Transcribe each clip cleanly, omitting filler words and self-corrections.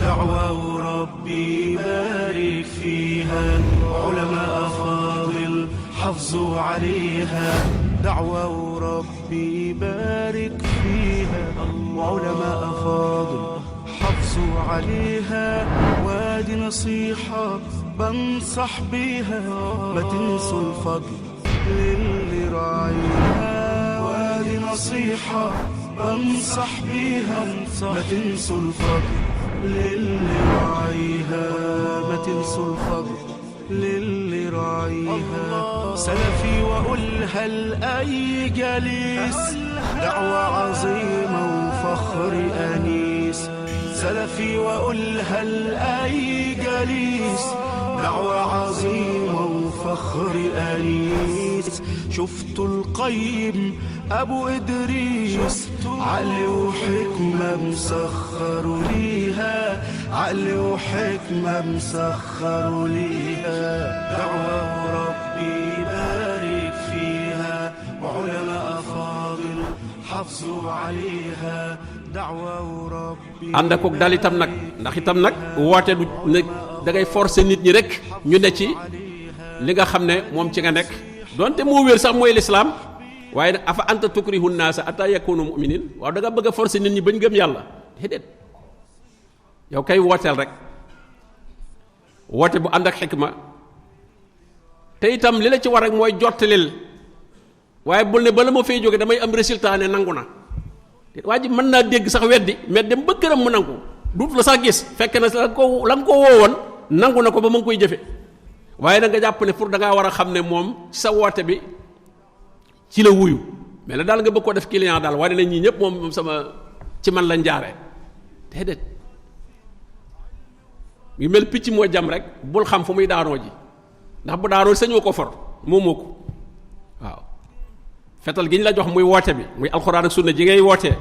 دعوة ربي بارك فيها علماء فاضل حافظوا عليها دعوة ربي بارك فيها علماء فاضل حافظوا عليها وادي نصيحة بنصح بيها ما تنسوا الفضل للي راعيها وادي نصيحة بنصح بيها ما تنسوا الفضل للي راعيها ما تنسوا الفضل للي راعيها سلفي وأقولها لأي جليس دعوة عظيمة وفخر أنيس سلفي وأقولها لأي جليس دعوة عظيمة وفخر أنيس شفتوا القيم أبو إدريس عقل وحكمة مسخروا ليها عقل وحكمة مسخروا ليها دعوة ربي بارك فيها وعلماء فاضل حافظوا عليها دعوة ربي ànd ak dal itam nag ndax itam nag woote du ne da ngay forcer nit ñi rek ñu ne ci li nga xam ne moom ci nga nekk donte moo wér sax mooy lislaam waaye nag afa anta tukrihu naasa ata yakunu mu'minin waaw da nga bëgg a forcer nit ñi bañ gëm yàlla déedéet yow kay wooteel rek woote bu ànd ak xikma te itam li la ci war rek mooy jottalil waaye bul ne bala ma fay jóge damay am résultat ne nangu na waa ji mën naa dégg sax weddi mais dem ba këram mu nangu duut la sax gis fekk na la nga ko woowoon nangu na ko ba ma ngi koy jëfe waaye nag nga jàpp ne pour da ngaa war a xam ne moom ci sa woote bi ci la wuyu mais la daal nga bëgg ko def client daal wane na ñii ñëpp moom sama ci man lañ jaaree déedéet yu mel picc moo jam rek bul xam fu muy daanoo ji ndax bu daanoo sañoo ko for moomoo ko waaw fetal gi ñu la jox muy woote bi muy alxuraan ak sunna ji ngay wootee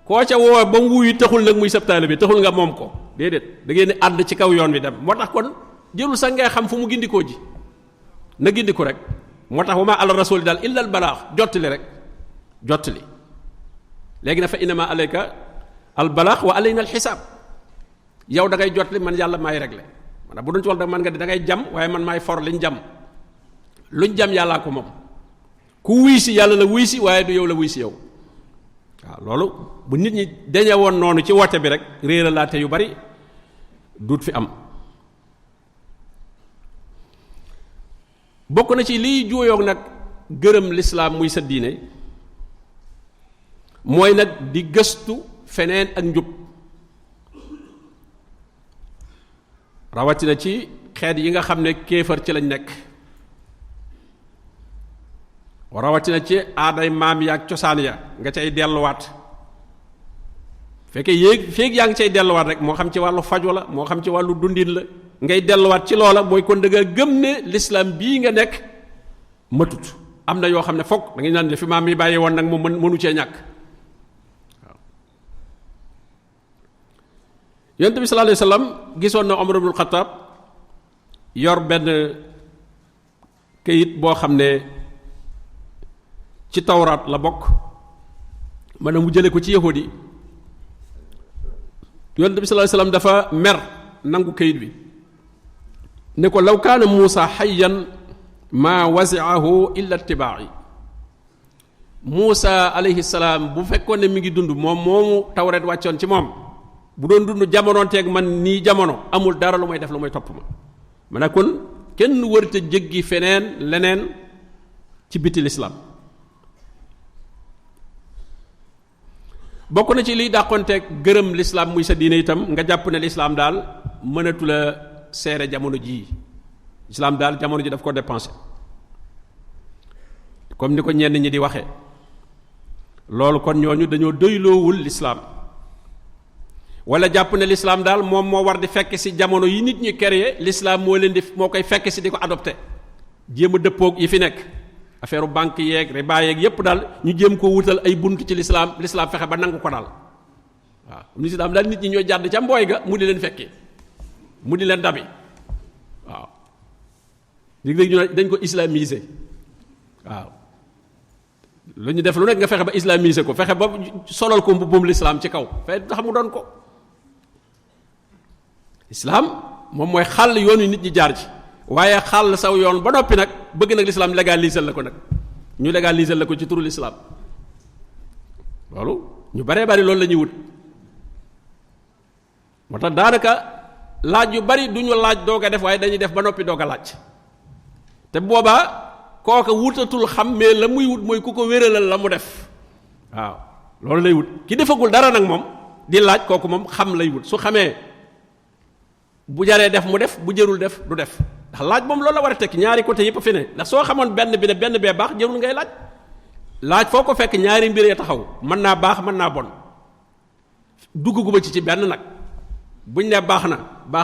koo ca woo ba mu wuyu taxul nag muy sab taalibe bi taxul nga moom ko déedéet da ngeen di ànd ci kaw yoon bi dem moo tax kon jërul sax ngay xam fu mu gindikoo ji na gindiku rek moo tax wa ma ala rasuli daal illa al balaax jottali rek jottali léegi na fa innama alayka al balaax wa alayna al xisaab yow da ngay jottali man yàlla maay réglé maanaam bu doon ci wàll man nga di da ngay jam waaye man maay for liñ jam luñ jam yàllaa ko moom ku wuy si yàlla la wuy si waaye du yow la wuy si yow waaw loolu bu nit ñi dañe woon noonu ci woote bi rek réeralaate yu bari duut fi am bokk na ci liy juuyoog nag gërëm lislaam muy sa diine mooy nag di gëstu feneen ak njub rawatina ci xeet yi nga xam ne kéefar ci lañ nekk rawatina ci aaday maam ya ak cosaan ya nga cay delluwaat fekkee feeg yaa ngi cay delluwaat rek moo xam ci wàllu faju la moo xam ci wàllu dundin la ngay delluwaat ci loola mooy kon da nga gëm ne l'islam bii nga nekk matut am na yoo xam ne foog da ngay naan fi maam mi bàyyi woon nag moom mënu cee ñàkk waaw yonent bi sallallahu alayhi wasallam gisoon na Umar ibnul Xattaab yor benn këyit boo xam ne ci tawraat la bokk maanaam mu jële ko ci yahudi yonent bi sallallahu alayhi wasallam dafa mer nangu këyit bi ne ko law kaana Muusa hayyan maa wasi'ahu illa ittibaa'i Muusa alayhi salaam bu fekkoon ne mi ngi dund moom moomu tawreet wàccoon ci moom bu doon dund jamonoonteeg man nii jamono amul dara lu may def lu may topp ma ne kon kenn wërta jéggi feneen leneen ci biti lislaam bokk na ci liy dàqonteeg gërëm lislaam muy sa diine itam nga jàpp ne lislaam daal mënatu la seere jamono jii lislaam daal jamono ji daf ko dépensé comme ni ko ñenn ñi di waxee loolu kon ñooñu dañoo doyloowul lislaam wala jàpp ne lislaam daal moom moo war di fekk si jamono yi nit ñi créé lislaam moo leen di moo koy fekk si di ko adopté jéem a dëppoog yi fi nekk affaire banque yeeg riba yeeg yépp daal ñu jéem koo wutal ay bunt ci lislaam fexe ba nangu ko daal waaw lislaam daal nit ñi ñooy jàdd ca mbooy ga mu di leen fekkee mu di leen dabi waaw léegi ñu dañ ko islamiser waaw lu ñu def lu nekk nga fexe ba islamiser ko fexe ba solal ko mbubbum lislaam ci kaw fexe tax mu doon ko lislaam moom mooy xàll yoon yu nit ñi jaar ci waaye xàll saw yoon ba noppi nag bëgg nag lislaam légaliser la ko nag ñu légaliser la ko ci turu lislaam loolu ñu baree bari loolu la ñuy wut moo tax daanaka laaj yu bari du ñu laaj doog a def waaye dañuy def ba noppi doog a laaj te boobaa kooka wutatul xam mais la muy wut mooy ku ko wéralal la mu def waaw loolu lay wut ki defagul dara nag moom di laaj kooku moom xam lay wut su xamee bu jaree def mu def bu jërul def du def ndax laaj moom loolu la war a tekki ñaari côté yëpp fi ne ndax soo xamoon benn bi ne benn bee baax jërul ngay laaj foo ko fekk ñaari mbir ya taxaw mën naa baax mën naa bon dugguma ci benn nag buñ ne baax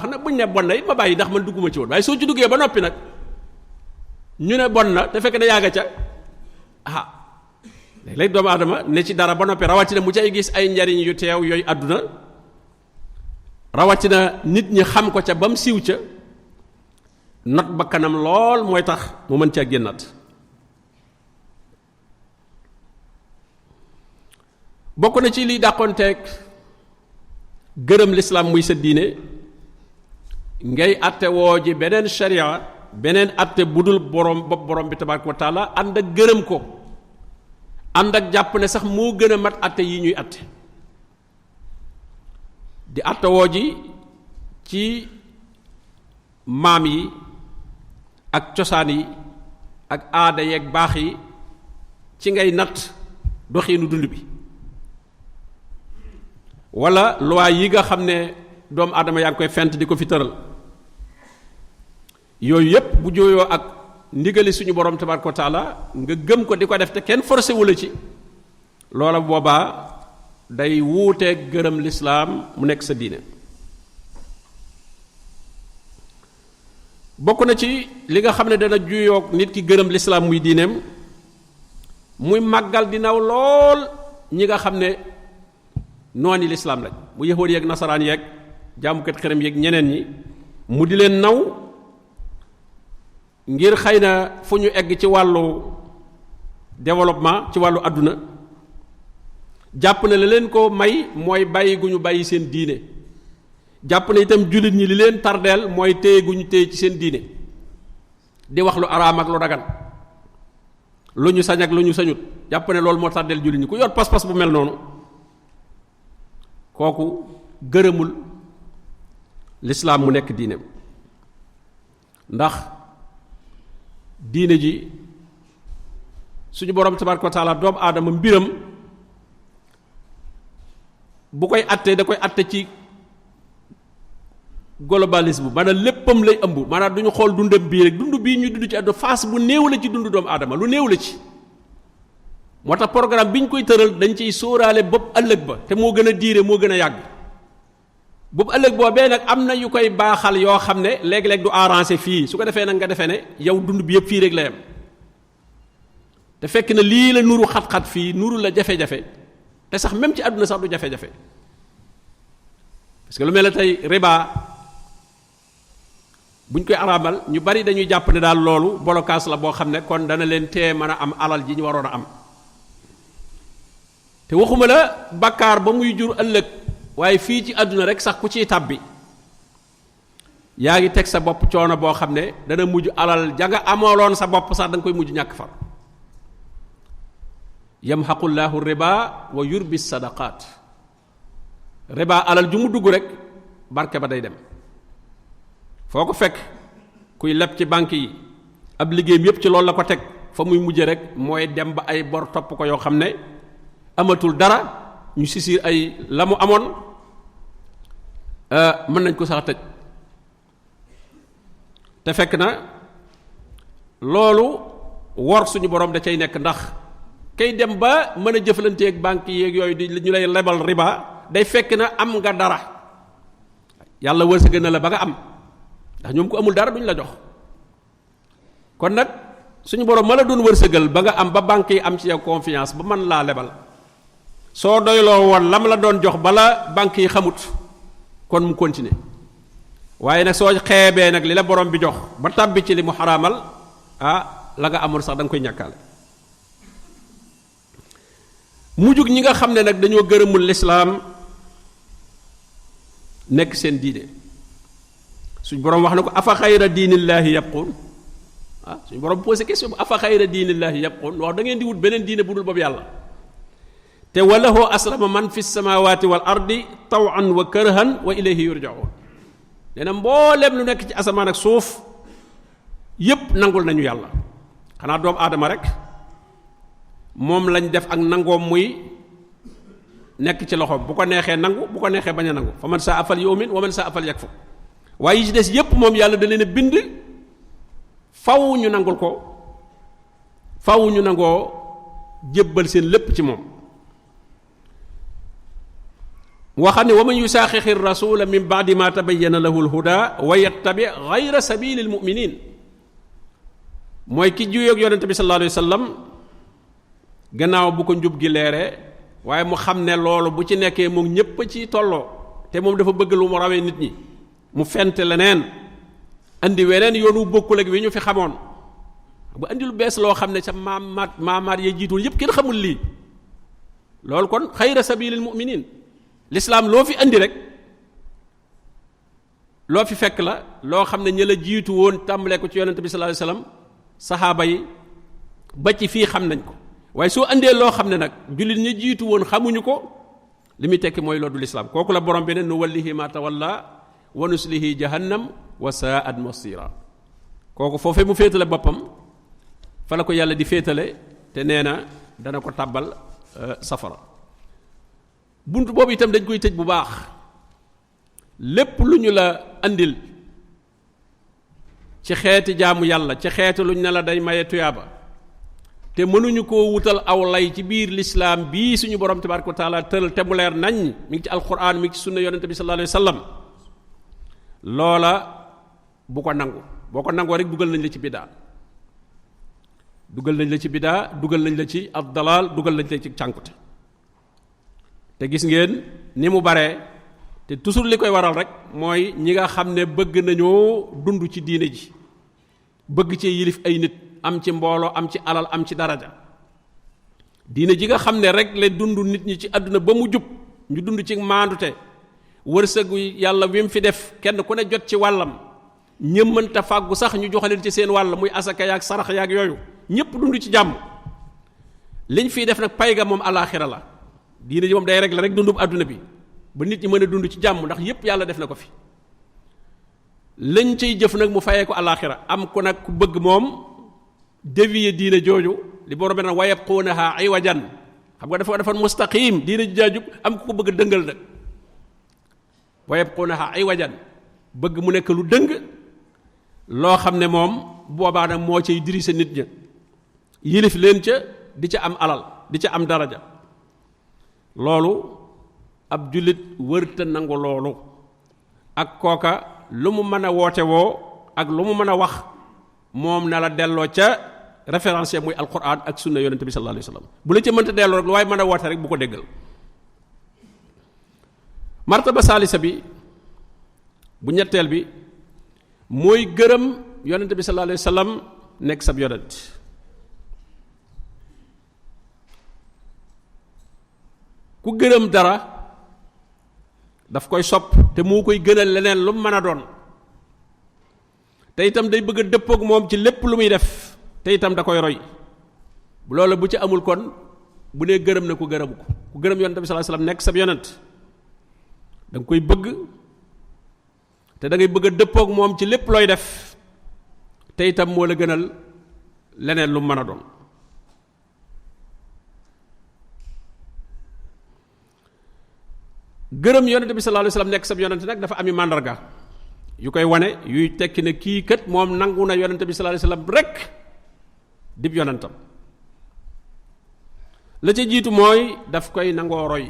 na buñ ne bon na it ma bàyyi ndax man dugguma ci woon waaye soo ci duggee ba noppi nag ñu ne bon na te fekk na yàgga ca léeg-léeg doomu aadama ne ci dara ba noppi rawatina mu cay gis ay njariñ yu teew yooyu àdduna rawatina nit ñi xam ko ca ba mu siiw ca not ba kanam lool mooy tax mu mën caa génnaat bokk na ci liy dàqonteeg gërëm lislaam muy sa diine ngay atte woo ji beneen sharia beneen atte budul borom bi tabaaraka wa taala ànd ak gërëm ko ànd ak jàpp ne sax moo gën a mat atte yi ñuy atte di atte woo ji ci maam yi ak cosaan yi ak aada yeeg baax yi ci ngay natt doxiinu dund bi wala loi yi nga xam ne doomu aadama yaa ngi koy fent di ko fi tëral yooyu yépp bu jooyoo ak ndigali suñu borom tabaraka wa taala nga gëm ko di ko def te kenn forcé wula ci loola boobaa day wuuteeg gërëm lislaam mu nekk sa diine bokk na ci li nga xam ne dana juyoog nit ki gërëm lislaam muy diineem muy màggal di naw lool ñi nga xam ne nooni lislaam lañ mu yahuud yeeg nasaraan yeeg jaamukat xërëm yeeg ñeneen ñi mu di leen naw ngir xëy na fu ñu egg ci wàllu développement ci wàllu àdduna jàpp ne la leen ko may mooy bàyyi gu ñu bàyyi seen diine jàpp ne itam jullit ñi li leen tardeel mooy téye gu ñu téye ci seen diine di wax lu araam ak lu dagan lu ñu sañ ak lu ñu sañut jàpp ne loolu moo tardeel jullit ñi ku yor pas-pas bu mel noonu kooku gërëmul lislaam mu nekk diineem ndax diine ji suñu borom tabaraka wa taala doomu aadama mbiram bu koy attee da koy atte ci globalisme maanaam léppam lay ëmb maanaam du ñu xool dundam bii rek dund bii ñu dund ci àdduna phase bu néew la ci dund doomu aadama lu néew la ci moo tax programme bi ñu koy tëral dañ ciy sóoraale bopp ëllëg ba te moo gën a diire moo gën a yàgg bopp ëllëg boobee nag am na yu koy baaxal yoo xam ne léeg-léeg du arrangé fii su ko defee nag nga defee ne yow dund bi yëpp fii rek la yem te fekk na lii la nuru xat-xat fii nuru la jafe-jafe te sax même ci àdduna sax du jafe-jafe parce que lu mel ne tey riba buñ koy araamal ñu bari dañuy jàpp ne daal loolu bolokaas la boo xam ne kon dana leen tee mën a am alal ji ñu waroon a am te waxuma la bakkaar ba muy jur ëllëg waaye fii ci àdduna rek sax ku ciy tàbbi yaa ngi teg sa bopp coono boo xam ne dana mujj alal ja nga amaloon sa bopp sax da nga koy mujj ñàkk far yamhaqullahu riba wa yurbi sadaqaat riba alal ju mu dugg rek barke ba day dem foo ko fekk kuy leb ci banque yi ab liggéeyam yépp ci loolu la ko teg fa muy mujje rek mooy dem ba ay bor topp ko yoo xam ne amatul dara ñu sisir ay la mu amoon mën nañ ko sax tëj te fekk na loolu wor suñu borom da cay nekk ndax kay dem ba mën a jëflanteeg banque yeeg yooyu di ñu lay lebal riba day fekk na am nga dara yàlla wërsëgal na la ba nga am ndax ñoom ko amul dara duñ la jox kon nag suñu borom ma la doon wërsëgal ba nga am ba banque yi am ci yow confiance ba mën laa lebal soo doyloo woon lam la doon jox bala banque yi xamut kon mu continuer waaye nag soo xeebee nag li la borom bi jox ba tàbbi ci li mu xaraamal la nga amoon sax da nga koy ñàkkaale mujjug ñi nga xam ne nag dañoo gërëmul lislaam nekk seen diine suñ borom wax na ko afa xayra diinillaahi yabquun suñ borom posé question afa xayra diinillaahi yabquun wax da ngeen di wut beneen diine bu dul boobu yàlla te walahu aslama man fi samawati wal ardi tawan wa karhan wa ilayhi yurjaun nee na mbooleem lu nekk ci asamaan ak suuf yépp nangul nañu yàlla xanaa doomu aadama rek moom lañ def ak nangoom muy nekk ci loxoom bu ko neexee nangu bu ko neexee bañ a nangu fa man saa afal yu'min wa man saa afal yakfur waaye yi ci des yépp moom yàlla da leen a bind faw ñu nangul ko faw ñu nangoo jébbal seen lépp ci moom waxam ne wa man yusaaxixi rasula min baadi ma tabayyana lahu lhuda wa yattabi gayra sabili lmuminin mooy ki juyoog yonente bi sallallahu alayhi wa sallam gannaaw bu ko njub gi leeree waaye mu xam ne loolu bu ci nekkee moom ñépp ci tolloo te moom dafa bëgg lu mu rawee nit ñi mu fent leneen andi weneen yoonu bokkul ak wi ñu fi xamoon bu andi lu bees loo xam ne sa maamaat yee jiitul yépp kenn xamul lii loolu kon xayra sabilil muminin l'islam loo fi andi rek loo fi fekk la loo xam ne ña la jiitu woon tàmbalee ko ci yonente bi sallallahu alayhi wasallam saxaaba yi ba ci fii xam nañ ko waaye soo andee loo xam ne nag jullit ñi jiitu woon xamuñu ko li muy tekki mooy loolu du l'islam kooku la borom bi ne nu wallihi ma tawalla wa nuslihi jahannam wa saat masira kooku foofee mu féetale boppam fa la ko yàlla di féetale te nee na dana ko tàbbal safara bunt boobu itam dañ koy tëj bu baax lépp lu ñu la andil ci xeeti jaamu yàlla ci xeeti lu ñu ne la day maye tuyaaba te mënuñu koo wutal aw lay ci biir lislaam bii suñu borom tabaaraka wa taala tëral te mu leer nañ mi ngi ci alquran mi ngi ci sunna yonente bi sallallahu alayhi wa sallam loola bu ko nangu boo ko nangoo rek dugal nañ la ci bidaa dugal nañ la ci bidaa dugal nañ la ci ad dalal dugal nañ la ci cànkute te gis ngeen ni mu baree te toujours li koy waral rek mooy ñi nga xam ne bëgg nañoo dund ci diine ji bëgg ci yilif ay nit am ci mbooloo am ci alal am ci daraja diine ji nga xam ne rek la dund nit ñi ci àdduna ba mu jub ñu dund ci maandute wërsëgu yàlla wi mu fi def kenn ku ne jot ci wàllam ñëmmanta fàggu sax ñu joxaleen ci seen wàll muy asaka yaag sarax yaag yooyu ñépp dund ci jàmm liñ fiy def nag pay ga moom alaaxira la diine ji moom day rek la rek dundub àdduna bi ba nit ñi mën a dund ci jàmm ndax yépp yàlla def na ko fi lañ cay jëf nag mu fayee ko alaaxira am ku nag ku bëgg moom dévier diine jooju li borom bi nag wa yabquunaha iwajan xam nga dafa mustaqim diine ji jaajub am ku ko bëgg dëngal nag wa yabquunaha iwajan bëgg mu nekk lu dëng loo xam ne moom boobaa nag moo cay dirige nit ña yilif leen ca di ca am alal di ca am daraja loolu ab jullit wërta nangu loolu ak kooka lu mu mën a woote woo ak lu mu mën a wax moom na la delloo ca référence muy alquran ak sunna yonente bi sallallahu alayhi wasallam bu la ca mënta delloo rek lu waaye mën a woote rek bu ko déggal martaba saalisa bi bu ñetteel bi mooy gërëm yonente bi sallallahu alayhi wasallam nekk sab yonent ku gërëm dara daf koy sopp te moo koy gënal leneen lu mu mën a doon te itam day bëgg a dëppook moom ci lépp lu muy def te itam da koy roy bu loolu bu ci amul kon bu nee gërëm na ku gërëmu ko ku gërëm yonente bi sallallahu alayhi wasallam nekk sab yonent da nga koy bëgg te da ngay bëgg a dëppook moom ci lépp looy def te itam moo la gënal leneen lu mu mën a doon gërëm yonente bi sallallahu alayhi wasallam nekk sab yonente nag dafa ami màndarga yu koy wane yuy tekki ne kii kat moom nangu na yonente bi sallallahu alayhi wasallam rek dib yonentam la ca jiitu mooy daf koy nangoo roy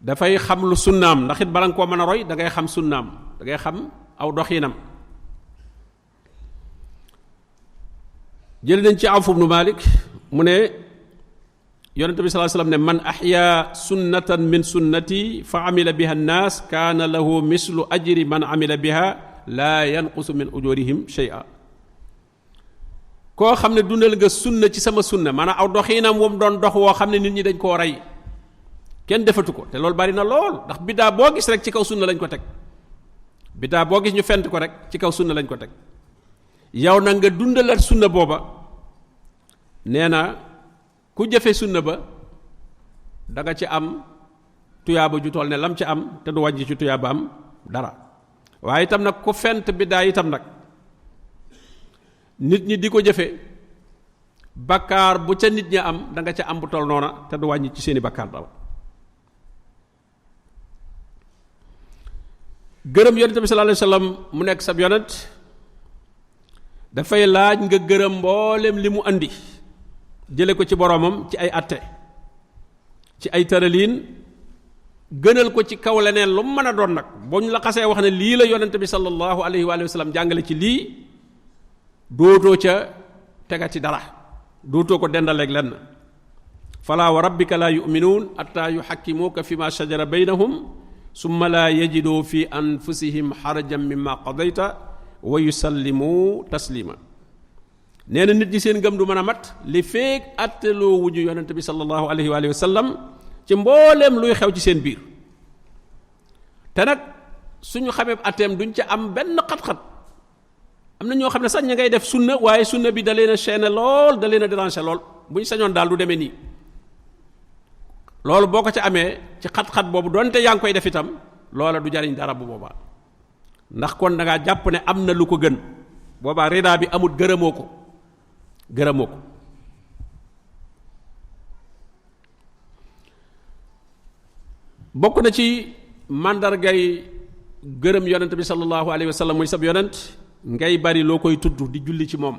dafay xam lu sunnaam ndax it bala nga koo mën a roy da ngay xam sunnaam da ngay xam aw doxiinam jël nañ ci Awf ibn Malik mu ne yonente bi sallallahu alayhi wasallam ne man ahya sunnatan min sunnati fa amila biha an-nas kaana lahu mislu ajri man amila biha la yanqusu min ujurihim shay'a koo xam ne dundal nga sunna ci sama sunna maanaam aw doxiinam woom doon dox woo xam ne nit ñi dañ koo rey kenn defatu ko te loolu bari na lool ndax biddaa boo gis rek ci kaw sunna lañ ko teg bidaa boo gis ñu fent ko rek ci kaw sunna lañ ko teg yow nag nga dundalaat sunna booba nee na ku jëfe sunna ba da nga ci am tuyaaba ju toll ne lam ci am te du wàññi ci tuyaaba am dara waaye itam nag ku fent bidaa itam nag nit ñi di ko jëfe bakkaar bu ca nit ñi am da nga ca am bu toll noona te du wàññi ci seeni bakkaar dara gërëm yonent bi sallallahu alayhi wasallam mu nekk sab yonent dafay laaj nga gërëm mboolem li mu andi jële ko ci boroomam ci ay atte ci ay tëraliin gënal ko ci kaw leneen lu mu mën a doon nag boo ñu la xasee wax ne lii la yonent bi sallallahu alayhi wa sallam jàngale ci lii dootoo ca tegati dara dootoo ko dendaleeg lenn fala wa rabbika la yu'minuun hatta yuhakkimuuka fi ma shajara baynahum summa la yajidu fi anfusihim harajan mimma qadayta wa yusallimu taslima nee na nit ñi seen ngëm du mën a mat li feek atteloo wuju yonent bi sallallahu alayhi wa sallam ci mbooleem luy xew ci seen biir te nag suñu xamee atteem duñ ca am benn xat-xat am na ñoo xam ne sax ña ngay def sunna waaye sunna bi da leen a chaîner lool da leen a déranger lool bu ñu sañoon daal du demee nii loolu boo ko ca amee ci xat-xat boobu donte yaa ngi koy def itam loola du jariñ dara bu boobaa ndax kon da ngaa jàpp ne am na lu ko gën boobaa ridaa bi amut gërëmoo ko bokk na ci màndargay gërëm yonent bi sallallahu alayhi wa sallam muy sab yonent ngay bari loo koy tudd di julli ci moom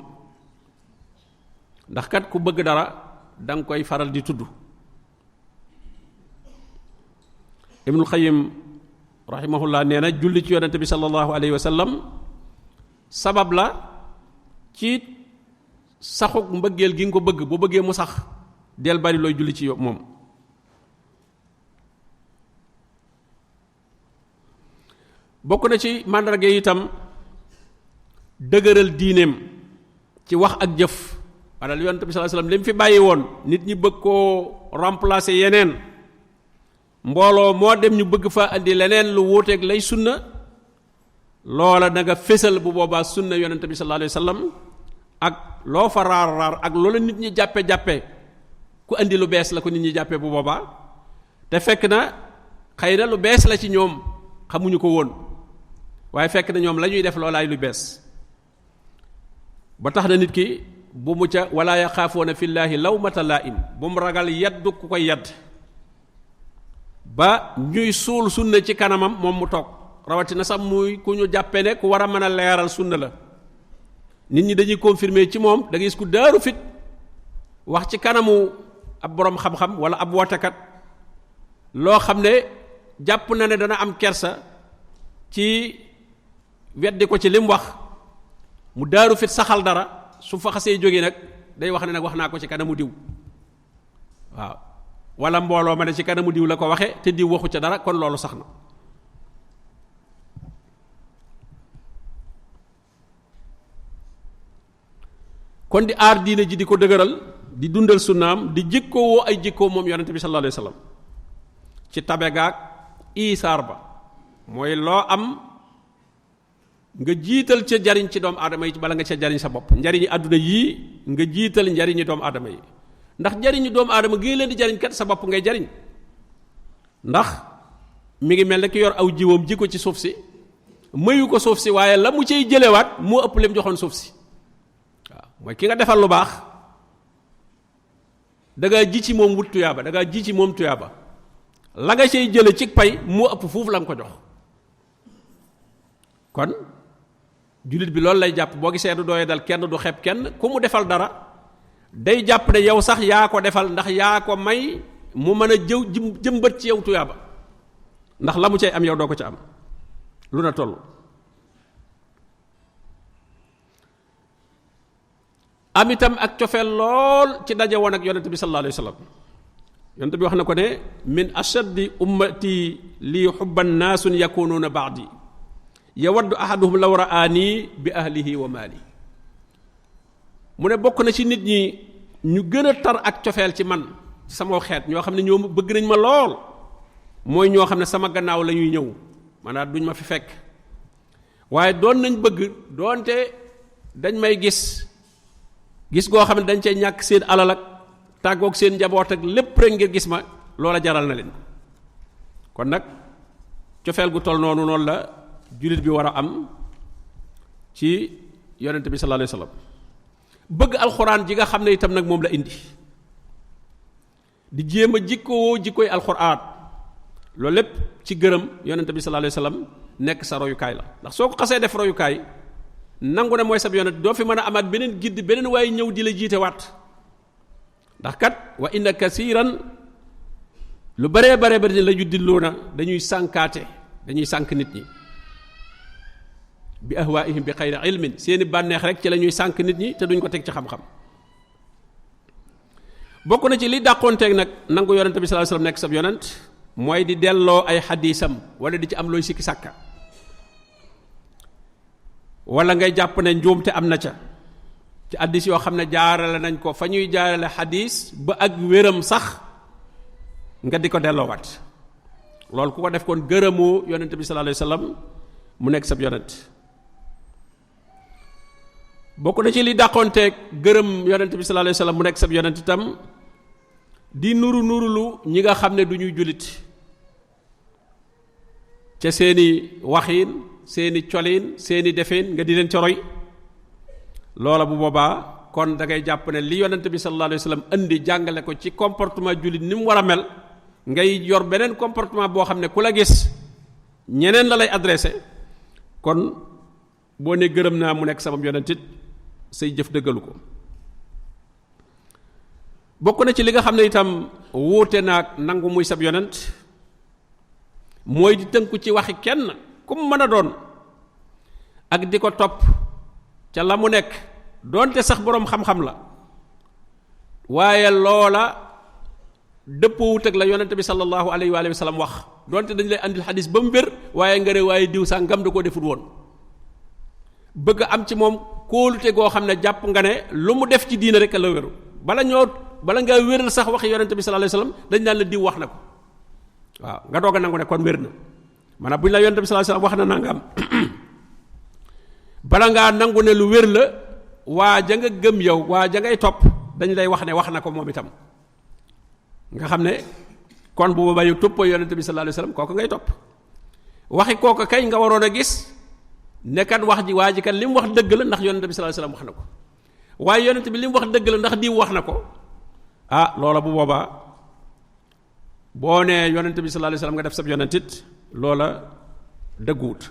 ndax kat ku bëgg dara da nga koy faral di tudd Ibnul Qayyim rahimahullah nee na julli ci yonent bi sallallahu alayhi wa sallam sabab la ci saxuk mbëggeel gi nga ko bëgg bu bëggee mu sax del bari looy julli ci moom bokk na ci màndarga yi itam dëgëral diineem ci wax ak jëf wala yonent bi sallallahu alayhi wasallam li mu fi bàyyi woon nit ñi bëgg koo remplacer yeneen mbooloo moo dem ñu bëgg fa andi leneen lu wuuteeg lay sunna loola da nga fésal bu boobaa sunna yonent bi sallallahu alayhi wasallam ak loo fa raar ak loola nit ñi jàppe ku andi lu bees la ko nit ñi jàppe bu boobaa te fekk na xëy na lu bees la ci ñoom xamuñu ko woon waaye fekk na ñoom la ñuy def loolaay lu bees ba tax na nit ki bu mu ca wala yaxaafoona fillaahi lawmata laa'im bu mu ragal yaddu ku koy yadd ba ñuy suul sunna ci kanamam moom mu toog rawatina sax muy ku ñu jàppe ne ku war a mën a leeral sunna la nit ñi dañuy confirmer ci moom da ngay gis ku daaru fit wax ci kanamu ab boroom xam-xam wala ab wootekat loo xam ne jàpp na ne dana am kersa ci weddi ko ci lim wax mu daaru fit saxal dara su fa xasee jógee nag day wax ne nag wax naa ko ci kanamu diw waaw wala mbooloo ma ne ci kanamu diw la ko waxe te diw waxu ca dara kon loolu sax na kon di aar diine ji di ko dëgëral di dundal sunnaam di jikkoo ay jikkoo moom yonente bi sallallahu alayhi wasallam ci tabe gaag isaar ba mooy loo am nga jiital ca jariñ ci doomu aadama yi bala nga ca jariñ sa bopp njariñi àdduna yii nga jiital njariñi doomu aadama yi ndax jariñu doomu aadama gi leen di jariñ kat sa bopp ngay jariñ ndax mi ngi mel ne ki yor aw jiwam ji ko ci suuf si mayu ko suuf si waaye la mu cay jëlewaat moo ëpp lim joxoon suuf si waaw mooy ki nga defal lu baax da ngaa ji ci moom wut tuyaaba da ngaa ji ci moom tuyaaba la nga cay jële ci pay moo ëpp fuuf la nga ko jox kon jullit bi loolu lay jàpp boo gisee du dooyee dal kenn du xeeb kenn ku mu defal dara day jàpp ne yow sax yaa ko defal ndax yaa ko may mu mën a jëmbat ci yow tuyaaba ndax la mu cay am yow doo ko ca am lu na toll am itam ak cofeel lool ci daje woon ak yonent bi sallallahu alayhi wa sallam yonent bi wax na ko ne min ashaddi ummati lii xubban naasun yakunuuna ba'di yawaddu ahaduhum law ra'aani bi ahlihi wa maali mu ne bokk na ci nit ñi ñu gën a tar ak cofeel ci man sama xeet ñoo xam ne ñoo bëgg nañ ma lool mooy ñoo xam ne sama gannaaw la ñuy ñëw maanaam duñ ma fi fekk waaye doon nañ bëgg doonte dañ may gis goo xam ne dañ cay ñàkk seen alal ak tàggoog seen njaboot ak lépp rek ngir gis ma loola jaral na leen kon nag cofeel gu toll noonu la jullit bi war a am ci yonent bi sallallahu alayhi wasallam bëgg alxuraan ji nga xam ne itam nag moom la indi di jéem a jikkoy alxuraan loolu lépp ci gërëm yonent bi sallallahu alayhi wasallam nekk sa royukaay la ndax soo ko xasee def royukaay nangu ne mooy sab yonent doo fi mën a amaat beneen gidd beneen waaye ñëw di la jiite waat ndax kat wa inna kasiran lu baree bari la juddilloona dañuy sànk nit ñi bi ahwaihim bi xayri ilmin seeni bànneex rek ci la ñuy sànk nit ñi te duñ ko teg ci xam-xam bokk na ci li dàqoonteeg nag nangu yonent bi sallallahu alayhi wasallam nekk sab yonent mooy di delloo ay xadiisam wala di ci am looy sikki sàkka wala ngay jàpp ne njuumte am na ca ci hadiis yoo xam ne jaarale nañ ko fa ñuy jaarale xadiis ba ak wéram sax nga di ko delloowaat loolu ku ko def kon gërëmoo yonent bi sallallahu alayhi wasallam mu nekk sab yonent bokk na ci li dàqoonteeg gërëm yonent bi sallallahu alayhi wasallam mu nekk sab yonent itam di nurulu ñi nga xam ne du ñuy jullit ca seeni waxiin seeni coliin seeni defeen nga di leen ca roy loola bu boobaa kon da ngay jàpp ne li yonent bi sallallahu alayhi wasallam indi jàngale ko ci comportement jullit ni mu war a mel ngay yor beneen comportement boo xam ne ku la gis ñeneen la lay adressé kon boo ne gërëm naa mu nekk sama yonent it say jëf dëggalu ko bokk na ci li nga xam ne itam wuute naag nangu muy sab yonent mooy di tënku ci waxi kenn ku mu mën a doon ak di ko topp ca la mu nekk doonte sax boroom xam-xam la waaye loola dëppoowut ak la yonent bi sallallahu alayhi wa sallam wax doonte dañ lay andil xadis ba mu wér waaye nga ne waaye diw sax ngam da koo defut woon bëgg am ci moom kóolute goo xam ne jàpp nga ne lu mu def ci diina rek la wéru bala ngaa wéral sax waxi yonent bi sallallahu alayhi wa sallam dañ naan la diw wax na ko waaw nga doog a nangu ne kon wér na maanaam bu ñu la yonent bi sallallahu alayhi wa sallam wax na nangam bala ngaa nangu ne lu wér la waa ja nga gëm yow waa ja ngay topp dañ lay wax ne wax na ko moom itam nga xam ne kon bu boobaa yow toppoo yonent bi sallallahu alayhi wa sallam kooku ngay topp waxi kooku kay nga waroon a gis nekkat wax ji waa ji kat li mu wax dëgg la ndax yonent bi sallallahu alayhi wa sallam wax na ko waaye yonent bi li mu wax dëgg la ndax diw wax na ko ah loola bu boobaa boo nee yonent bi sallallahu alayhi wa sallam nga def sab yonent it loola dëgguwut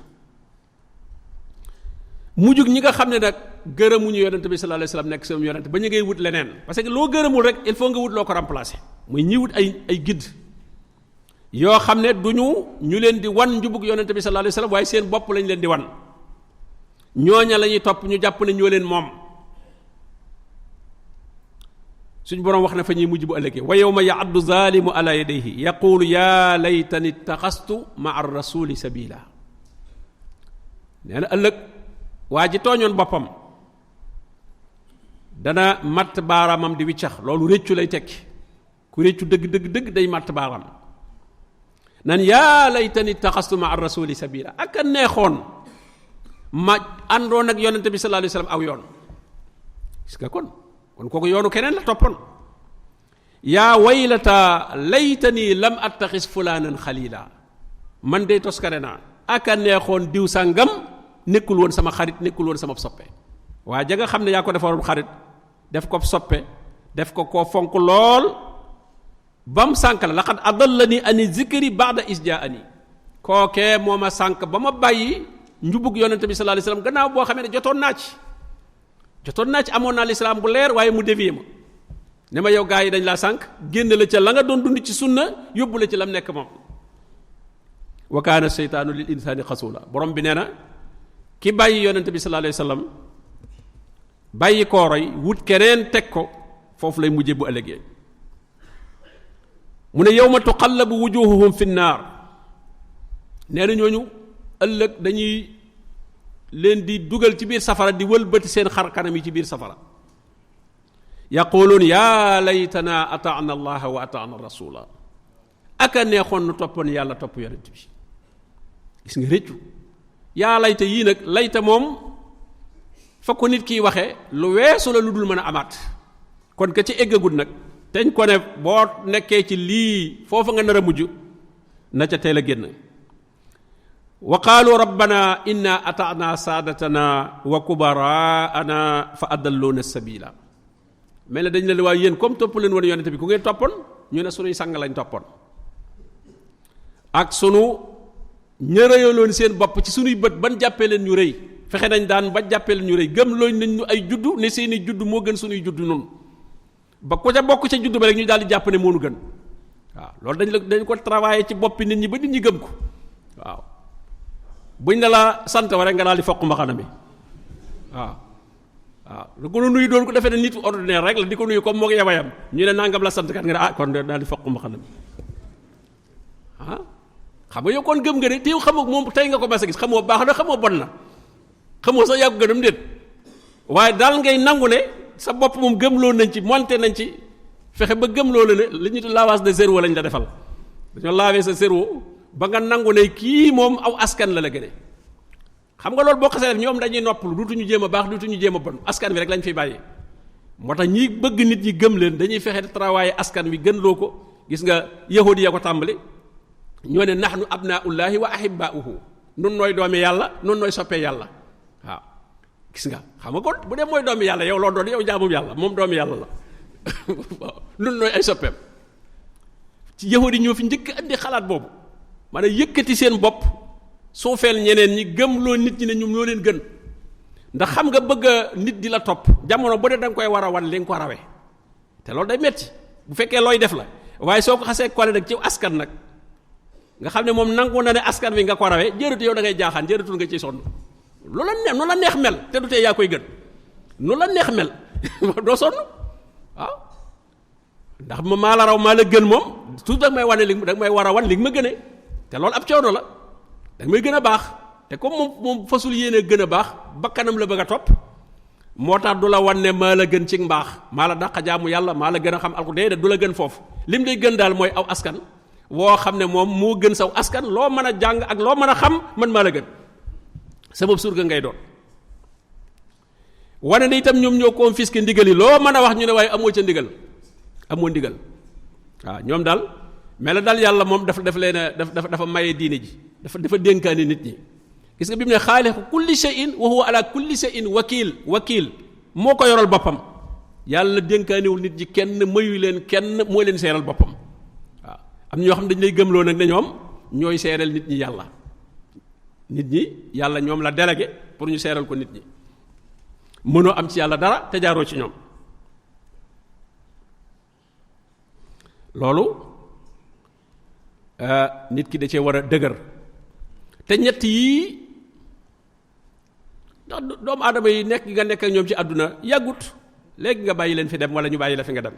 mujjug ñi nga xam ne nag gërëmuñu yonent bi sallallahu alayhi wa sallam nekk seen yonent ba ñu ngay wut leneen parce que loo gërëmul rek il faut nga wut loo ko remplacer muy ñi wut ay guide yoo xam ne du ñu leen di wan njubug yonent bi sallallahu alayhi wa sallam waaye seen bopp lañ leen di wan ñooña la ñuy topp ñu jàpp ne ñoo leen moom suñ boroom wax na fa ñuy mujj bu ëllëgee wa yawma ya'addu zalimu ala yadayhi yaqulu ya laytani ittaxastu ma'a rasuli sabila nee na ëllëg waa ji tooñoon boppam dana matt baaraamam di wiccax loolu réccu lay tekki ku réccu dëgg day matt baaraam nan yaa laytani ittaxastu ma'a rasuli sabila ak a neexoon ma àndoon ak yonente bi sallallahu alayhi wasallam aw yoon gis nga kon kooku yoonu keneen la toppoon yaa waylata laytani lam attaxis fulaanan xalila man de toskare naa ak a neexoon diw sàngam nekkul woon sama xarit nekkul woon sama soppe waa ja nga xam ne yaa ko defaroon xarit def ko soppe def ko koo fonk lool bam sànk la laqad adallani ani zikri ba'da isjaani kookee moo ma sànk ba ma bàyyi njubug yonente bi sallallahu alayhi wasallam gannaaw boo xamee ne jotoon naa ci amoon naa lislaam bu leer waaye mu dévié ma ne ma yow gaa yi dañ laa sànk génn la ca la nga doon dund ci sunna yóbbu la ci lam nekk moom wa kaana seytaanu lil insaani xasuula borom bi nee na ki bàyyi yonente bi sallallahu alayhi wasallam bàyyi koo roy wut keneen teg ko foofu lay mujje bu ëllëgee mu ne yawma tuqallabu wujuhuhum fi nnaar nee na ñooñu ëllëg dañuy leen di dugal ci biir safara di wëlbati seen xar kanam yi ci biir safara yaquluun yaa laytana ataana allaha wa ataana rasula aka neexoon nu toppoon yàlla topp yonent bi gis nga réccu yaa layta yii nag layta moom fa ko nit kiy waxee lu weesu la lu dul mën a amaat kon ka ci eggagut nag teñ ko ne boo nekkee ci lii foofa nga nar a mujj na ca teel a génn wa qaalu rabbana inna ata'na saadatana wa kubaraana fa adalluuna sabila mel ne dañ leen waaye yéen comme topp leen woon yonente bi ku ngeen toppoon ñu ne sunuy sang lañ toppoon ak sunu ñërëyaloon seen bopp ci sunuy bët ban jàppee leen ñu rëy fexe nañ daan ba jàppee leen ñu rëy gëm looñ nañ ñu ay juddu ne seeni juddu moo gën sunuy juddu noonu ba ko ca bokk ca juddu ba rek ñu daal di jàpp ne moonu gën waaw loolu dañ ko travaillé ci boppi nit ñi ba nit ñi gëm ko waaw buñ ne la sant wa rek nga daal di foq mbaxana mi waaw waaw lu ko nuyu doon ko defee ne nit ordinaire rek la di ko nuyu comme moo ngi yabayam ñu ne nangam la sant kat nga ne ah kon daal di foq mbaxana mi ah xam nga yow kon gëm nga ne te yow xamoo moom tey nga ko mas a gis xamoo baax na xamoo bon na xamoo sax yàggu gënam déet waaye daal ngay nangu ne sa bopp moom gëmloo nañ ci monté nañ ci fexe ba gëmloo la ne li ñu tudd lavage de cerveau lañ la defal dañoo laver sa cerveau ba nga nangu ne kii moom aw askan la gëne xam nga loolu boo xasee def ñoom dañuy noppalu duutuñu jéem a baax duutuñu jéem a bon askan wi rek lañ fiy bàyyi moo tax ñi bëgg nit ñi gëm leen dañuy fexe de travailler askan wi gën loo ko gis nga yahudi ya ko tàmbali ñoo ne nahnu abnaullahi wa ahibbauhu nun nooy doomi yàlla nun nooy soppee yàlla waaw gis nga xam nga kon bu dee mooy doomi yàlla yow loo doon yow jaamum yàlla moom doomi yàlla la waaw nun nooy ay soppeem ci yahudi ñoo fi njëkk andi xalaat boobu maanaam yëkkati seen bopp suufeel ñeneen ñi gëm loo nit ñi ne ñoom ñoo leen gën ndax xam nga bëgg nit di la topp jamono bu dee da nga koy war a wan li nga ko rawee te loolu day metti bu fekkee looy def la waaye soo ko xasee kole nag ci askan nag nga xam ne moom nangu na ne askan wi nga ko rawee jërëtu yow da ngay jaaxaan jërëtul nga ciy sonn lu la neex nu la neex mel te du tee yaa koy gën nu la neex mel doo sonn waaw ndax ma maa la raw maa la gën moom tout da nga may wane li da nga may war a wan li nga ma gënee te loolu ab coono la da nga may gën a baax te comme moom fasul yéene gën a baax bakkanam la bëgg a topp moo tax du la wan ne maa la gën ci mbaax maa la dàq jaamu yàlla maa la gën a xam alku déedéet du la gën foofu lim day gën daal mooy aw askan woo xam ne moom moo gën saw askan loo mën a jàng ak loo mën a xam man maa la gën sa bopp surga ngay doon wane ne itam ñoom ñoo confisqué ndigal yi loo mën a wax ñu ne waaye amoo ca ndigal amoo ndigal waaw ñoom daal mel na daal yàlla moom dafa leen a dafa maye diine ji dafa dénkaane nit ñi gis nga bi mu ne xaaliqu kulli shay'in wa huwa ala kulli shay'in wakiil moo ko yoral boppam yàlla dénkaanewul nit ñi kenn mayu leen kenn moo leen seeral boppam waaw am na ñoo xam ne dañu lay gëmloo nag ne ñoom ñooy seeral nit ñi yàlla nit ñi yàlla ñoom la délégué pour ñu seeral ko nit ñi mënoo am ci yàlla dara te jaaroo ci ñoom loolu nit ki da cee war a dëgër te ñett yii ndax doomu aadama yi nekk nga nekk ak ñoom ci àdduna yàggut léegi nga bàyyi leen fi dem wala ñu bàyyi la fi nga dem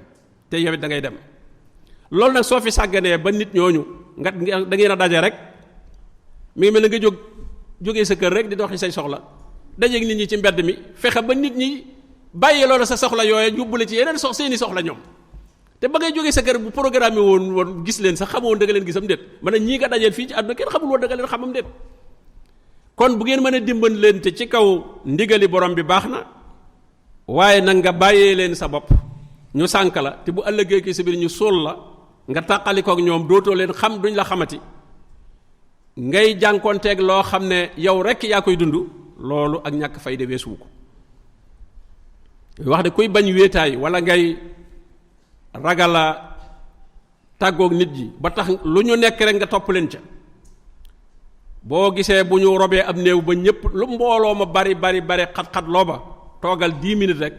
te yow it da ngay dem loolu nag soo fi sàgganee ba nit ñooñu nga da ngeen a daje rek mi ngi mel ne nga jógee sa kër rek di doxi say soxla dajeeg nit ñi ci mbedd mi fexe ba nit ñi bàyyi loolu sa soxla yooye yóbbule ci yeneen seeni soxla ñoom te ba ngay jógee sa kër bu programme woon gis leen sax xamoon da nga leen gisam déet man ne ñii nga dajeel fii ci àdduna kenn xamul woon da nga leen xamam déet kon bu ngeen mën a dimbal leen te ci kaw ndigali borom bi baax na waaye nag nga bàyyee leen sa bopp ñu sànk la te bu ëllëgee ki si biir ñu suul la nga tàqalikook ñoom dootoo leen xam duñ la xamati ngay jànkoonteeg loo xam ne yow rek yaa koy dund loolu ak ñàkk fayda weesuwu ko wax de kuy bañ wéetaay wala ngay ragala tàggoog nit ji ba tax lu ñu nekk rek nga topp leen ca boo gisee bu ñu robee ab néew ba ñëpp lu mbooloo ma bari xat-xat loo ba toogal 10 minutes rek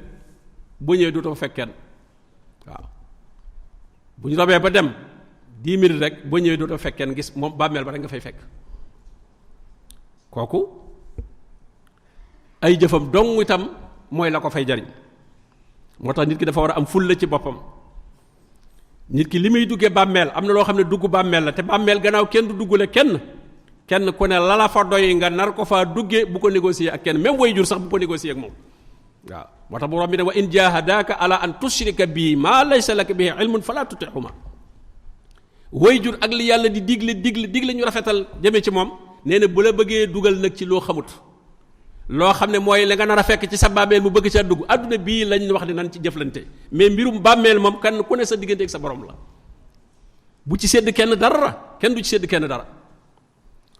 bu ñëwee dootoo fekk kenn waaw bu ñu robee ba dem 10 minutes rek boo ñëwee dootoo fekk kenn gis moom bàmmeel ba rek nga fay fekk kooku ay jëfam dong itam mooy la ko fay jariñ moo tax nit ki dafa war a am fulla ci boppam nit ki li muy duggee bàmmeel am na loo xam ne dugg bàmmeel la te bàmmeel gannaaw kenn du duggule kenn ku ne la fa doy nga nar ko faa duggee bu ko négocier ak kenn même way jur sax bu ko négocier ak moom waaw moo tax borom bi ne wa in jahadaka ala an tushrika bi ma laysa laka bihi ilmun fala tutihuma way jur ak li yàlla di digle ñu rafetal jëme ci moom nee na bu la bëggee dugal nag ci loo xamut loo xam ne mooy la nga nar a fekk ci sa bàmmeel mu bëgg ca dugg adduna bii lañ wax ne nan ci jëflante mais mbirum bàmmeel moom kan ku ne sa diggante ak sa borom la bu ci sédd kenn dara kenn du ci sédd kenn dara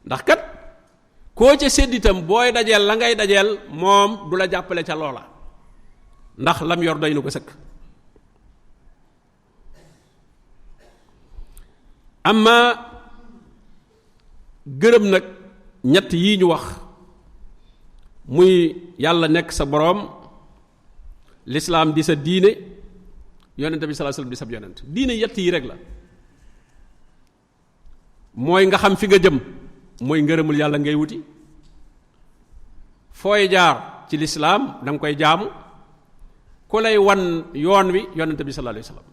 ndax kat koo ca sédd itam booy dajeel la ngay dajeel moom du la jàppale ca loola ndax lam yor doy na ko sëkk amma gërëm nag ñett yii ñu wax muy yàlla nekk sa boroom lislaam di sa diine yonent bi sallallahu alayhi wasallam di sa yonent diine yett yi rek la mooy nga xam fi nga jëm mooy ngërëmul yàlla ngay wuti fooy jaar ci lislaam da nga koy jaamu ku lay wan yoon wi yonent bi sallallahu alayhi wasallam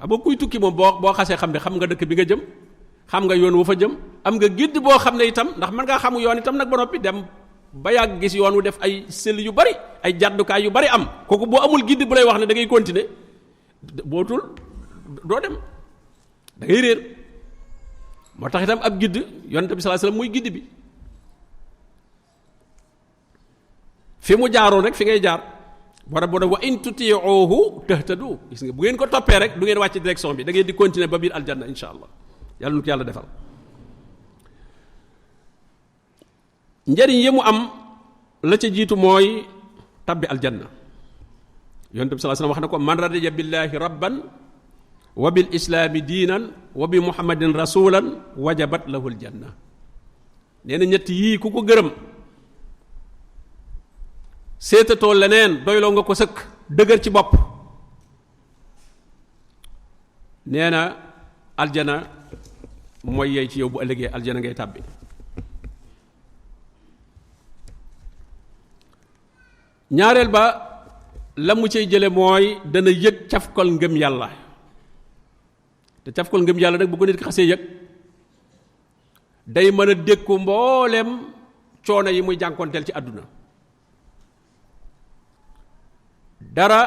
abo kuy tukki moom boo xasee xam ne xam nga dëkk bi nga jëm xam nga yoon wu fa jëm am nga gidd boo xam ne itam ndax mën ngaa xamu yoon itam nag ba noppi dem ba yàgg gis yoon wu def ay sël yu bari ay jàddukaay yu bari am kooku boo amul gidd bu lay wax ne da ngay continuer bootul doo dem da ngay réer moo tax itam ab gidd yonent bi sallallahu alayhi wasallam muy gidd bi fi mu jaaroon rek fi ngay jaar boo wa in tuti'uhu tahtadu gis nga bu ngeen ko toppee rek du ngeen wàcc direction bi da ngeen di continuer ba biir aljanna insha allah yàlla nu ko yàlla defal njariñ yi mu am la ca jiitu mooy tabbi aljanna yonent bi sallallahu alayhi wasallam wax na ko man radiya billahi rabban wa bil islaami diinan wa bi muhammadin rasulan wajabat lahu aljanna nee na ñett yii ku ko gërëm seetatoo leneen doyloo nga ko sëkk dëgër ci bopp nee na aljana mooy yey ci yow bu ëllëgee aljana ngay tàbbi ñaareel ba la mu cay jële mooy dana yëg cafkal ngëm yàlla te cafkal ngëm yàlla nag bu ko nit ki xasee yëg day mën a dékku mbooleem coono yi muy jànkonteel ci àdduna dara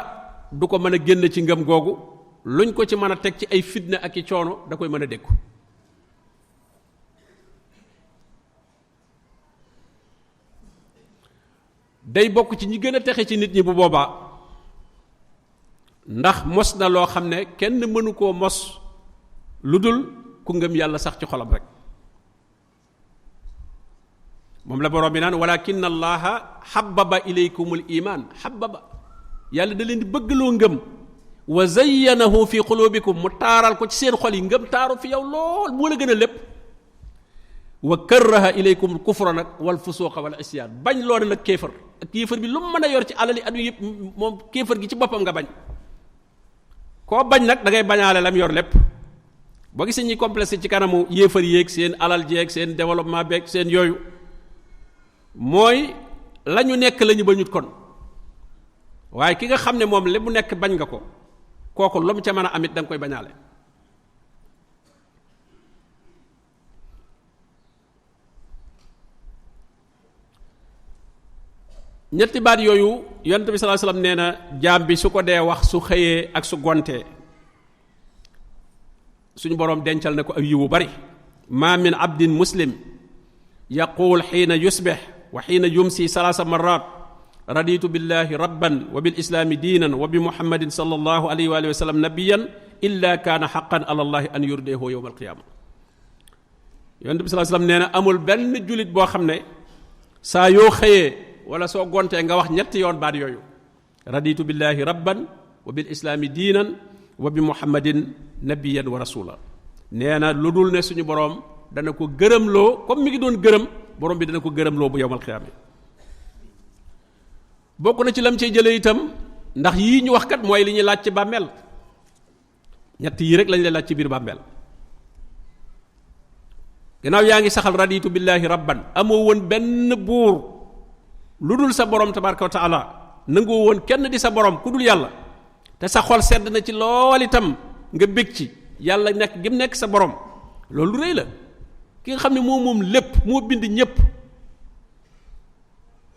du ko mën a génn ci ngëm googu luñ ko ci mën a teg ci ay fitna ak i coono da koy mën a dékku day bokk ci ñi gën a texe ci nit ñi bu boobaa ndax mos na loo xam ne kenn mënu koo mos lu dul ku ngëm yàlla sax ci xolam rek moom la borom bi naan walakin allaha habbaba ilaykumul iman habbaba yàlla da leen di bëggloo ngëm wa zayyanahu fi qulubikum mu taaral ko ci seen xol yi ngëm taaru fi yow lool moo la gën a lépp wa karraha ilaykum kufra nag wal fusuqa wal isyan bañ loolu nag kéefar ak kéefar bi lu mu mën a yor ci alali adu yëpp moom kéefar gi ci boppam nga bañ koo bañ nag da ngay bañaale lam yor lépp boo gisee ñuy complexé ci kanamu yéefar yéeg seen alal jeeg seen développement beeg seen yooyu mooy la ñu nekk la ñu bañut kon waaye ki nga xam ne moom li mu nekk bañ nga ko kooku lu mu ca mën a amit da nga koy bañaale ñetti baat yooyu yonent bi sallallahu alayhi wasallam nee na jaam bi su ko dee wax su xëyee ak su gontee suñu boroom dencal na ko ak yiwu bari ma min abdin muslim yaqul xiina yusbih wa xiina yumsi salaasa marrat raditu billahi rabban wa bil islaami diinan wa bi muhammadin sallallahu alayhi wa sallam nabiyan illa kaana xaqan ala allahi an yurdeehu yowma alqiyama yonent bi sallallahu alayhi wasallam nee na amul benn jullit boo xam ne saa yoo xëyee wala soo gontee nga wax ñetti yoon baat yooyu raditu billahi rabban wa bil islaami diinan wa bi muhammadin nabiyan wa rasula nee na lu dul ne suñu boroom dana ko gërëmloo comme mi ngi doon gërëm borom bi dana ko gërëmloo bu yowmal xiyaama bokk na ci lam cay jëlee itam ndax yii ñu wax kat mooy li ñuy laaj ci bàmmeel ñett yii rek lañ lay laaj ci biir bàmmeel gannaaw yaa ngi saxal raditu billahi rabban amoo woon benn buur lu dul sa borom tabaraka wa taala nangoo woon kenn di sa borom ku dul yàlla te sa xol sedd na ci lool itam nga bég ci yàlla nekk gi mu nekk sa borom loolu lu rëy la ki nga xam ne moom lépp moo bind ñépp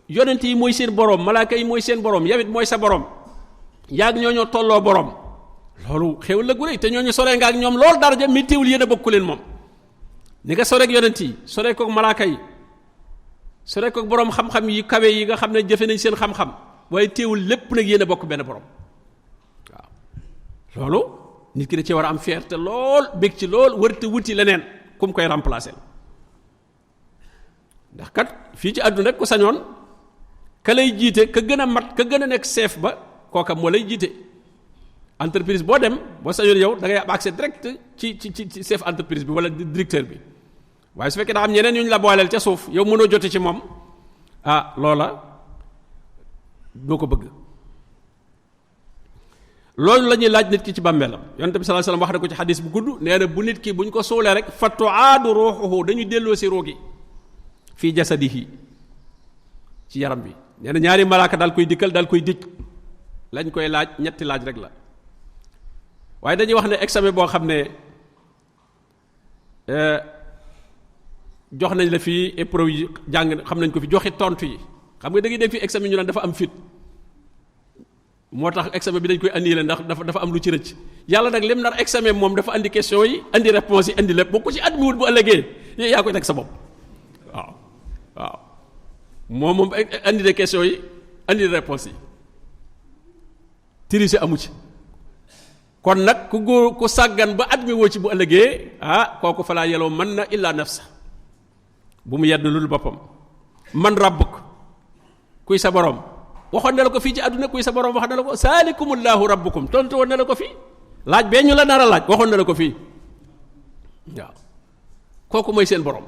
yonent yi mooy seen borom malaaka yi mooy seen borom yawit mooy sa borom yaag ñoo tolloo borom loolu xéwal la gu rëy te ñooñu soree nga ak ñoom loolu daraja mi teewul yéen a bokku leen moom ni nga soreek yonent yi soree kook malaaka yi su nekk ak boroom xam-xam yi kawe yi nga xam ne jëfe nañ seen xam-xam waaye teewul lépp nag yéen a bokk benn borom waaw loolu nit ki da ci war a am fierté lool bég ci lool wërte wuti leneen ku mu koy remplacer ndax kat fii ci àdduna rek ku sañoon ka lay jiite ka gën a mat ka gën a nekk chef ba kooka moo lay jiite entreprise boo dem boo sañoon yow da ngay am accès direct ci chef entreprise bi wala directeur bi waaye su fekkee daa am ñeneen ñu ñu la booleel ca suuf yow mënoo jote ci moom ah loola doo ko bëgg loolu la ñuy laaj nit ki ci bàmmeelam yonent bi sallallahu alayhi wasallam wax na ko ci xadis bu gudd nee na bu nit ki bu ñu ko suulee rek fa tuaadu ruuxuhu dañu delloo si ruugi fii jasadihi ci yaram bi nee na ñaari malaaka daal koy dikkal daal koy dij lañ koy laaj ñetti laaj rek la waaye dañuy wax ne examen boo xam ne jox nañ la fii épreuve yi jàng xam nañ ko fi joxi tontu yi xam nga da ngay dégg fii examen ñu naan dafa am fit moo tax examen bi dañ koy annulé ndax dafa am lu ci rëcc yàlla nag lim nar examen moom dafa andi question yi andi réponse yi andi lépp boo ko ci admis wut bu ëllëgee yaa koy teg sa bopp waaw moom andi de question yi andi réponse yi tricher amu ci kon nag ku góor ku sàggan ba admis woo ci bu ëllëgee kooku falaa yeloo mën na illa nafsa bu mu yedd lul boppam man rabbuk kuy sa borom waxoon na la ko fii ci àdduna kuy sa borom wax na la ko saalikumullahu rabbukum tontu woon na la ko fii laaj bee ñu la nar a laaj waxoon na la ko fii waaw kooku mooy seen borom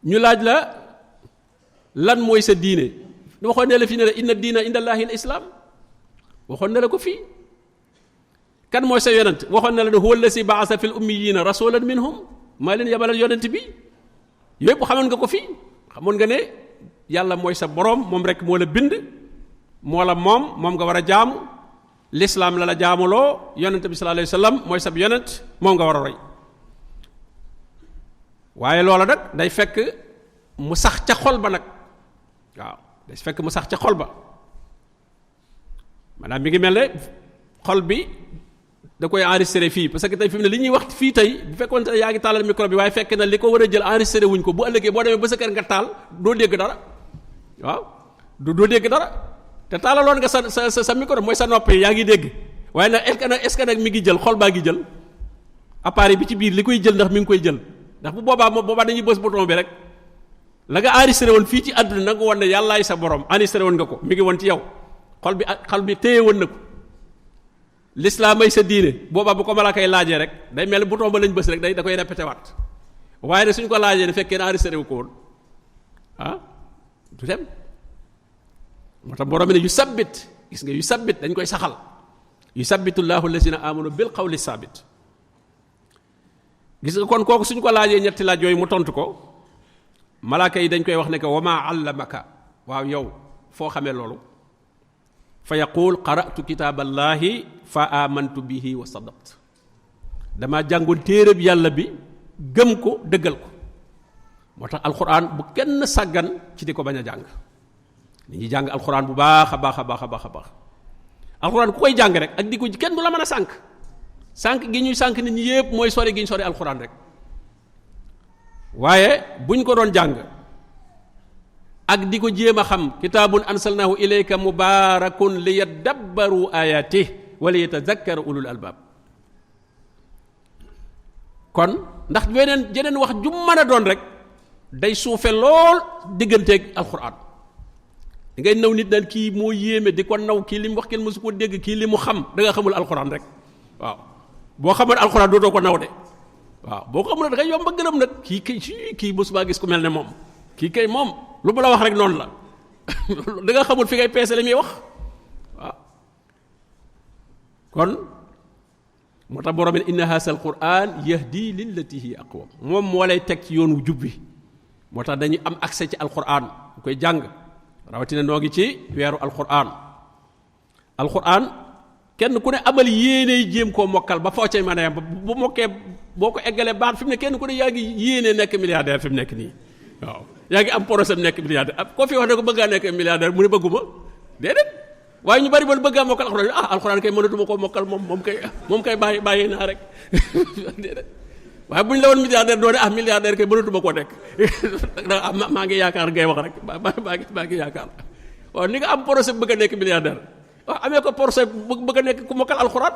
ñu laaj la lan mooy sa diine waxoon na la fii ne la inna diina indallahi al islam waxoon na la ko fii kan mooy sa yonent waxoon na la ne huwa allasi baasa fil ummiyina rasulan minhum maa leen yabalal yonent bi yooyu xamoon nga ko fii xamoon nga ne yàlla mooy sa boroom moom rek moo la bind moo la moom nga war a jaamu lislaam la jaamuloo yonent bi sallallahu alayhi wasallam mooy sab yonent moom nga war a roy waaye loola nag day fekk mu sax ca xol ba nag waaw day fekk mu sax ca xol ba maanaam mi ngi mel ne xol bi da koy enregistré fii parce que tey fi mu ne li ñuy wax fii tey bu fekkoon te yaa ngi taalal micro bi waaye fekk na li ko war a jël enregistré wuñ ko bu ëllëgee boo demee ba sa kër nga taal doo dégg dara waaw doo dégg dara te taalaloon nga sa micro mooy sa nopp yi yaa ngi dégg waaye nag est-ce que nag mi ngi jël xol baa ngi jël appareil bi ci biir li koy jël ndax mi ngi koy jël ndax bu boobaa dañuy bës bouton bi rek la nga enregistré woon fii ci àdduna na nga woon ne yàllaay sa borom enregistré woon nga ko mi ngi woon ci yow xol bi téye woon na ko l'islam ay sa diine boobaa bu ko malaakay laajee rek day mel bouton ba lañ bës rek da koy répété waat waaye ne suñ ko laajee ne fekkee ne enregistré wu ko woon du dem moo tax borom ne yu sabbit gis nga yu sabbit dañ koy saxal yu sabbitullahu allazina amanu bil qawli sabbit gis nga kon kooku suñ ko laajee ñetti laaj yooyu mu tontu ko malaaka yi dañ koy wax ne que wa maa allamaka waaw yow foo xamee loolu fa yaqul qara'tu kitaaballahi fa amantu bihi wa sadaqt dama jàngoon téereb yàlla bi gëm ko dëggal ko moo tax alquran bu kenn sàggan ci di ko bañ a jàng ni ñuy jàng alquran bu baax a baax a baax a baax a baax alquran ku koy jàng rek ak di ko kenn du la mën a sànk gi ñuy sànk nit ñi yépp mooy sori gi ñu sori alquran rek waaye buñ ko doon jàng ak di ko jéem a xam kitaabun ansalnahu ilayka mubaarakun liyadabbaru ayatihi wa liyatadhakkara ulul albab kon ndax jeneen wax ju mën a doon rek day suufe lool digganteeg alquran di ngay naw nit naan kii moo yéeme di ko naw kii li mu wax kenn mësu ko dégg kii li mu xam da nga xamul alquran rek waaw boo xamoon alquran dootoo ko naw de waaw boo ko xamul da ngay yomb a gërëm nag kii mësu maa gis ku mel ne moom kii kay moom lu mu la wax rek noonu la da nga xamul fi ngay peese li muy wax waaw kon moo tax borom inna haasal qur'an yahdi lillati hi aqwam moom moo lay teg ci yoonu jub bi moo tax dañuy am accès ci alquran bu koy jàng rawatina noo ngi ci weeru alquran kenn ku ne amal yéene jéem koo mokkal ba foo cay mën a yam bu mokkee boo ko eggalee baax fi mu ne kenn ku ne yaa ngi yéene nekk milliardaire fi mu nekk nii waaw yaa ngi am projet nekk milliardaire koo fi wax ne ko bëggaa nekk milliardaire mu ne bëgguma déedéet waaye ñu bari ba bëggaa mokkal alxuraan kay mënatuma koo mokkal moom kay bàyyi naa rek déedéet waaye bu ñu la woon milliardaire doone milliardaire kay mënatuma koo nekk maa ngi yaakaar ngay wax rek maa ngi yaakaar waaw ni nga am projet bëgg a nekk milliardaire waaw amee ko projet bëgg a nekk ku mokkal alxuraan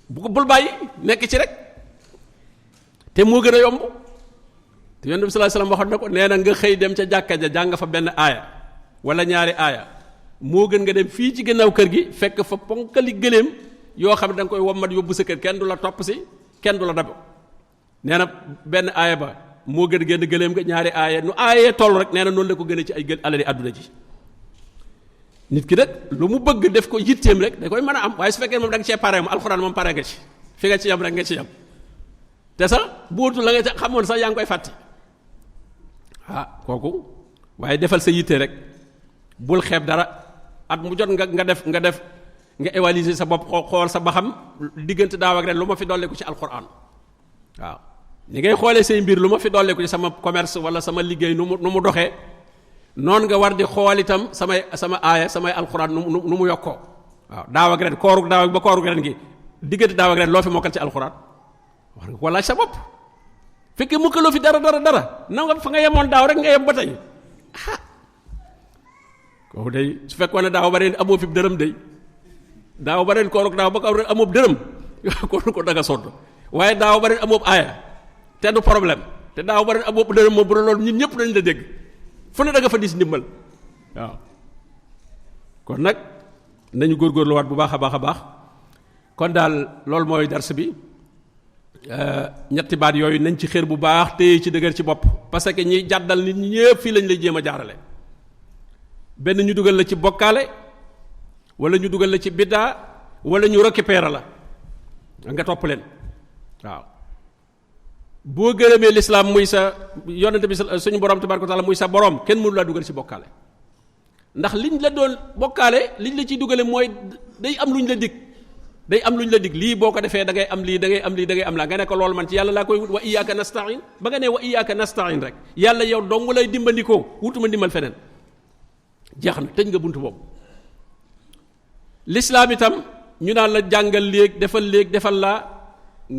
bul bàyyi nekk ci rek te moo gën a yomb te yonent bi sallallahu alayhi wasallam waxoon na ko nee na nga xëy dem ca jàkka ja jàng fa benn aaya wala ñaari aaya moo gën nga dem fii ci gannaaw kër gi fekk fa ponkali gëléem yoo xam ne da nga koy wommat yóbbu sa kër kenn du la topp si kenn du la dab nee na benn aaya ba moo gën génn gëléem nga ñaari aaya nu aayee toll rek nee na noonu la ko gën a ci ay alali àdduna ji nit ki nag lu mu bëgg def ko yitteem rek da koy mën a am waaye su fekkee moom da nga cee pare moom alxuraan moom pare nga ci fi nga ci yam rek nga ci yam te sax bootu la nga xamoon sax yaa ngi koy fàtti kooku waaye defal sa yitte rek bul xeeb dara at mu jot nga évaluer sa bopp xool sa baxam diggante daaw ak ren lu ma fi dolleeku ci alxuraan waaw ni ngay xoolee say mbir lu ma fi dolleeku ci sama commerce wala sama liggéey nu mu doxee noonu nga war di xool itam sama aaya samay alxuraan nu mu yokkoo waaw daaw ak ren kooru daaw ak ba kooru ren gi diggante daaw ak ren loo fi mokkal ci alxuraan war nga ko laaj sa bopp fekkee mukkaloo fi dara na nga fa nga yemoon daaw rek nga yem ba tey kooku day su fekkoon ne daaw ba ren amoo fi dërëm day daaw ba ren kooruk daaw ba kaw ren amoo dërëm ko daga sodd waaye daaw ba ren amoo aaya te du problème te daaw ba ren amoo dërëm moom bu loolu ñun ñëpp dañ la dégg fu ne da nga fa dis ndimbal waaw kon nag nañu góorgóorluwaat bu baax a baax kon daal loolu mooy dars bi ñetti baat yooyu nañ ci xër bu baax téye ci dëgër ci bopp parce que ñiy jàddal nit ñi ñëpp fii lañ lay jéem a jaarale benn ñu dugal la ci bokkaale wala ñu dugal la ci biddaa wala ñu récupérer la nga topp leen waaw boo gërëmee lislaam muy sa yonente bi suñu borom tabaraka wa taala muy sa borom kenn mënu laa dugal ci bokkaale ndax liñ la doon bokkaale liñ la ciy dugale mooy day am luñ la dig lii boo ko defee da ngay am lii da ngay am lii da ngay am laa nga ne ko loolu man ci yàlla laa koy wut wa iyyaka nasta'in ba nga ne wa iyyaka nasta'in rek yàlla yow dong lay dimbandikoo wutuma ndimbal feneen jeex na tëj nga buntu boobu lislaam itam ñu naan la jàngal léeg defal laa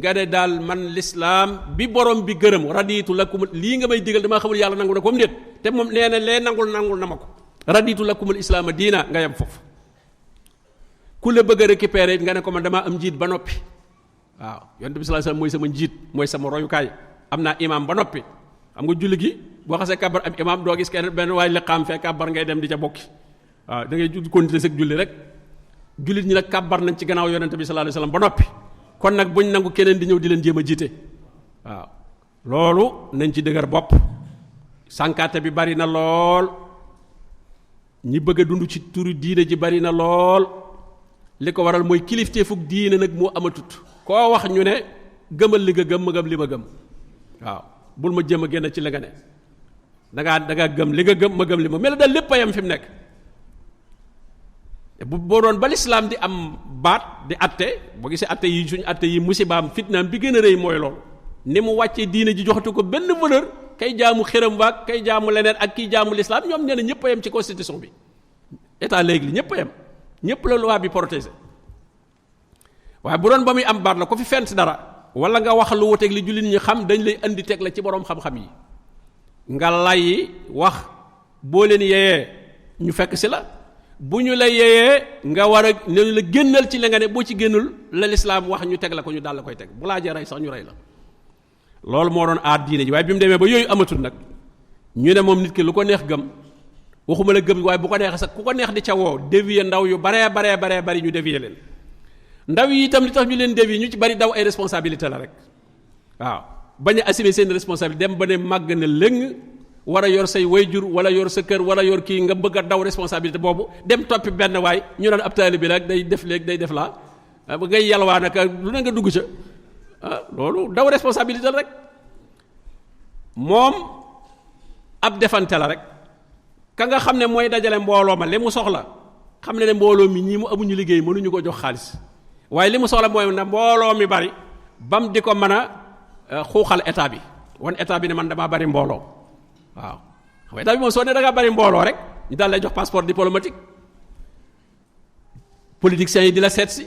nga ne daal man lislaam bi borom bi gërëm raditu lakum lii nga may digal damaa xamul yàlla nangu na ko mu déet te moom nee na lee nangul na ma ko raditu lakumul islaama diina nga yem foofu ku la bëgg a récupérer it nga ne ko man damaa am njiit ba noppi waaw yonent bi sallallahu alayhi wasallam mooy sama njiit mooy sama royukaay am naa imaam ba noppi xam nga julli gi boo xasee kabar am imaam doo gis kenn benn waaye liqaam fee kabar ngay dem di ca bokki waaw da ngay continuer sa julli rek jullit ñi nag kabar nañ ci gannaaw yonent bi sallallahu alayhi wasallam ba noppi kon nag buñ nangu keneen di ñëw di leen jéem a jiite waaw loolu nañ ci dëgër bopp sànkaate bi bari na lool ñi bëgg a dund ci turu diine ji bari na lool li ko waral mooy kilifteefug diine nag moo amatut koo wax ñu ne gëmal li nga gëm ma gëm li ma gëm waaw bul ma jéem a génn ci la nga ne dangaa gëm li nga gëm ma gëm li ma mel daal lépp a yam fi mu nekk boo doon ba lislaam di am baat di atte boo gisee atte yi suñu atte yi musibaam fitnaam bi gën a rëy mooy loolu ni mu wàccee diine ji joxatu ko benn valeur kay jaamu xëram waag kay jaamu leneen ak kiy jaamu lislaam ñoom nee na ñëpp a yem ci constitution bi état léegi li ñëpp a yem ñëpp la loi bi protégé waaye bu doon ba muy am baat la ko fi fent dara wala nga wax lu wuteeg li jullit ñi xam dañ lay andi teg la ci boroom xam-xam yi nga lay wax boo leen yeyee ñu fekk si la bu ñu la yeyee nga war a ne la génnal ci la nga ne boo ci génnul la lislaam wax ñu teg la ko ñu daal la koy teg bu laajee rey sax ñu rey la loolu moo doon aar diine ji waaye bi mu demee ba yooyu amatul nag ñu ne moom nit ki lu ko neex gëm waxuma la gëm waaye bu ko neexee sax ku ko neex di ca woo dévier ndaw yu baree bari ñu dévier leen ndaw yi itam li tax ñu leen dévier ñu ci bari daw ay responsabilité la rek waaw bañ a assumer seen responsabilité dem ba ne màgg na lëng war a yor say wayjur wala yor sa kër wala yor kii nga bëgg a daw responsabilité boobu dem toppi benn waay ñu naan ab taalibe bi rek day def léegi day def laa ba ngay yalwaa naka lu ne nga dugg ca loolu daw responsabilité la rek moom ab defante la rek ka nga xam ne mooy dajale mbooloo ma li mu soxla xam ne mbooloo mi ñii mu amuñu liggéey mënuñu ko jox xaalis waaye li mu soxla mooy na mbooloo mi bari bam di ko mën a xuuxal état bi wan état bi ne man damaa bari mbooloo waaw xam nga état bi moom soo ne da ngaa bari mbooloo rek ñu daal lay jox passeport diplomatique politiciens yi di la seet si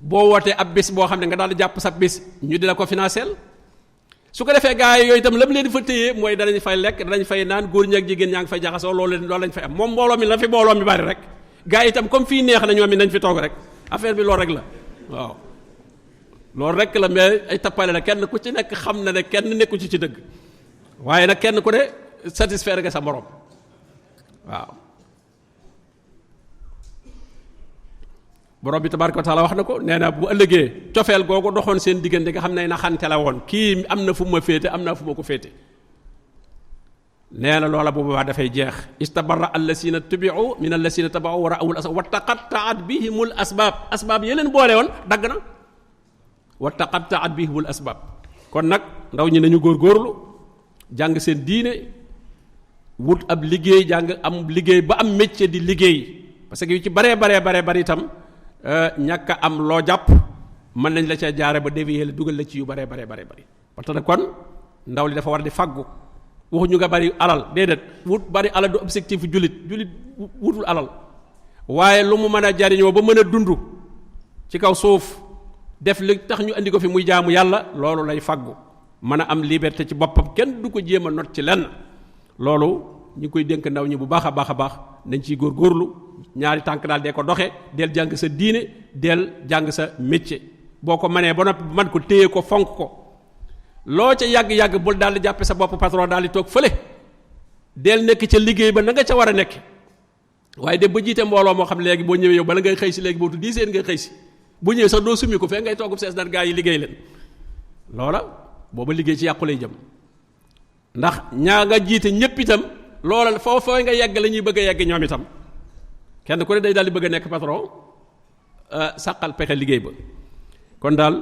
boo wootee ab bis boo xam ne nga daal di jàpp sa bis ñu di la ko financeel su ko defee gars yi yooyu itam lam leen di fa téye mooy danañ fay lekk danañ fay naan góor ñi ak jigéen ñaa ngi fay jaxasoo loolu lañ fay am moom mbooloo mi la fi mbooloo mi bari rek gars yi itam comme fii neex na ñoom mi nañ fi toog rek affaire bi loolu rek la waaw loolu rek la mais ay tappale la kenn ku ci nekk xam na ne kenn nekku ci dëgg waaye nag kenn ku ne satisfaire nga sa morom waaw borom bi tabaraka wa taala wax na ko nee na bu ëllëgee cofeel googu doxoon seen diggante nga xam ne na xante la woon kii am na fu ma féete am naa fu ma ko féete nee na loola bu boobaa dafay jeex istabarra allasina tubiu min allasina tabau wa ra'awul asbab wa taqattaat bihimul asbaab yeleen boole woon dagg na wa taqattaat bihimul asbaab kon nag ndaw ñi nañu góorgóorlu jàng seen diine wut ab liggéey jàng am liggéey ba am métier di liggéey parce que yu ci baree itam ñàkk a am loo jàpp mën nañ la ca jaare ba dévier la dugal la ci yu baree bari parce que kon ndaw li dafa war di faggu waxuñu nga bari alal déedéet wut bari alal du objectif jullit wutul alal waaye lu mu mën a jariñoo ba mën a dund ci kaw suuf def li tax ñu andi ko fi muy jaamu yàlla loolu lay faggu mën a am liberté ci boppam kenn du ko jéem a not ci lenn loolu ñu koy dénk ndaw ñi bu baax a baax nañ ciy góorgóorlu ñaari tànk daal dee ko doxe del jàng sa diine del jàng sa métier boo ko mënee ba noppi man ko téye ko fonk ko loo ca yàgg-yàgg bul daal di jàppe sa bopp patron daal di toog fële del nekk ca liggéey ba na nga ca war a nekk waaye dem ba jiite mbooloo moo xam ne léegi boo ñëwee yow bala ngay xëy si léegi boo tudd 10 heures ngay xëy si bu ñëwee sax doo summi ko fee ngay toogub sees naan gaa yi liggéey leen loola booba liggéey ci yàqu lay jëm ndax ñaa nga jiite ñépp itam loola foo nga yegg la ñuy bëgg a yegg ñoom itam kenn ku ne day daal di bëgg a nekk patron sàqal pexe liggéey ba kon daal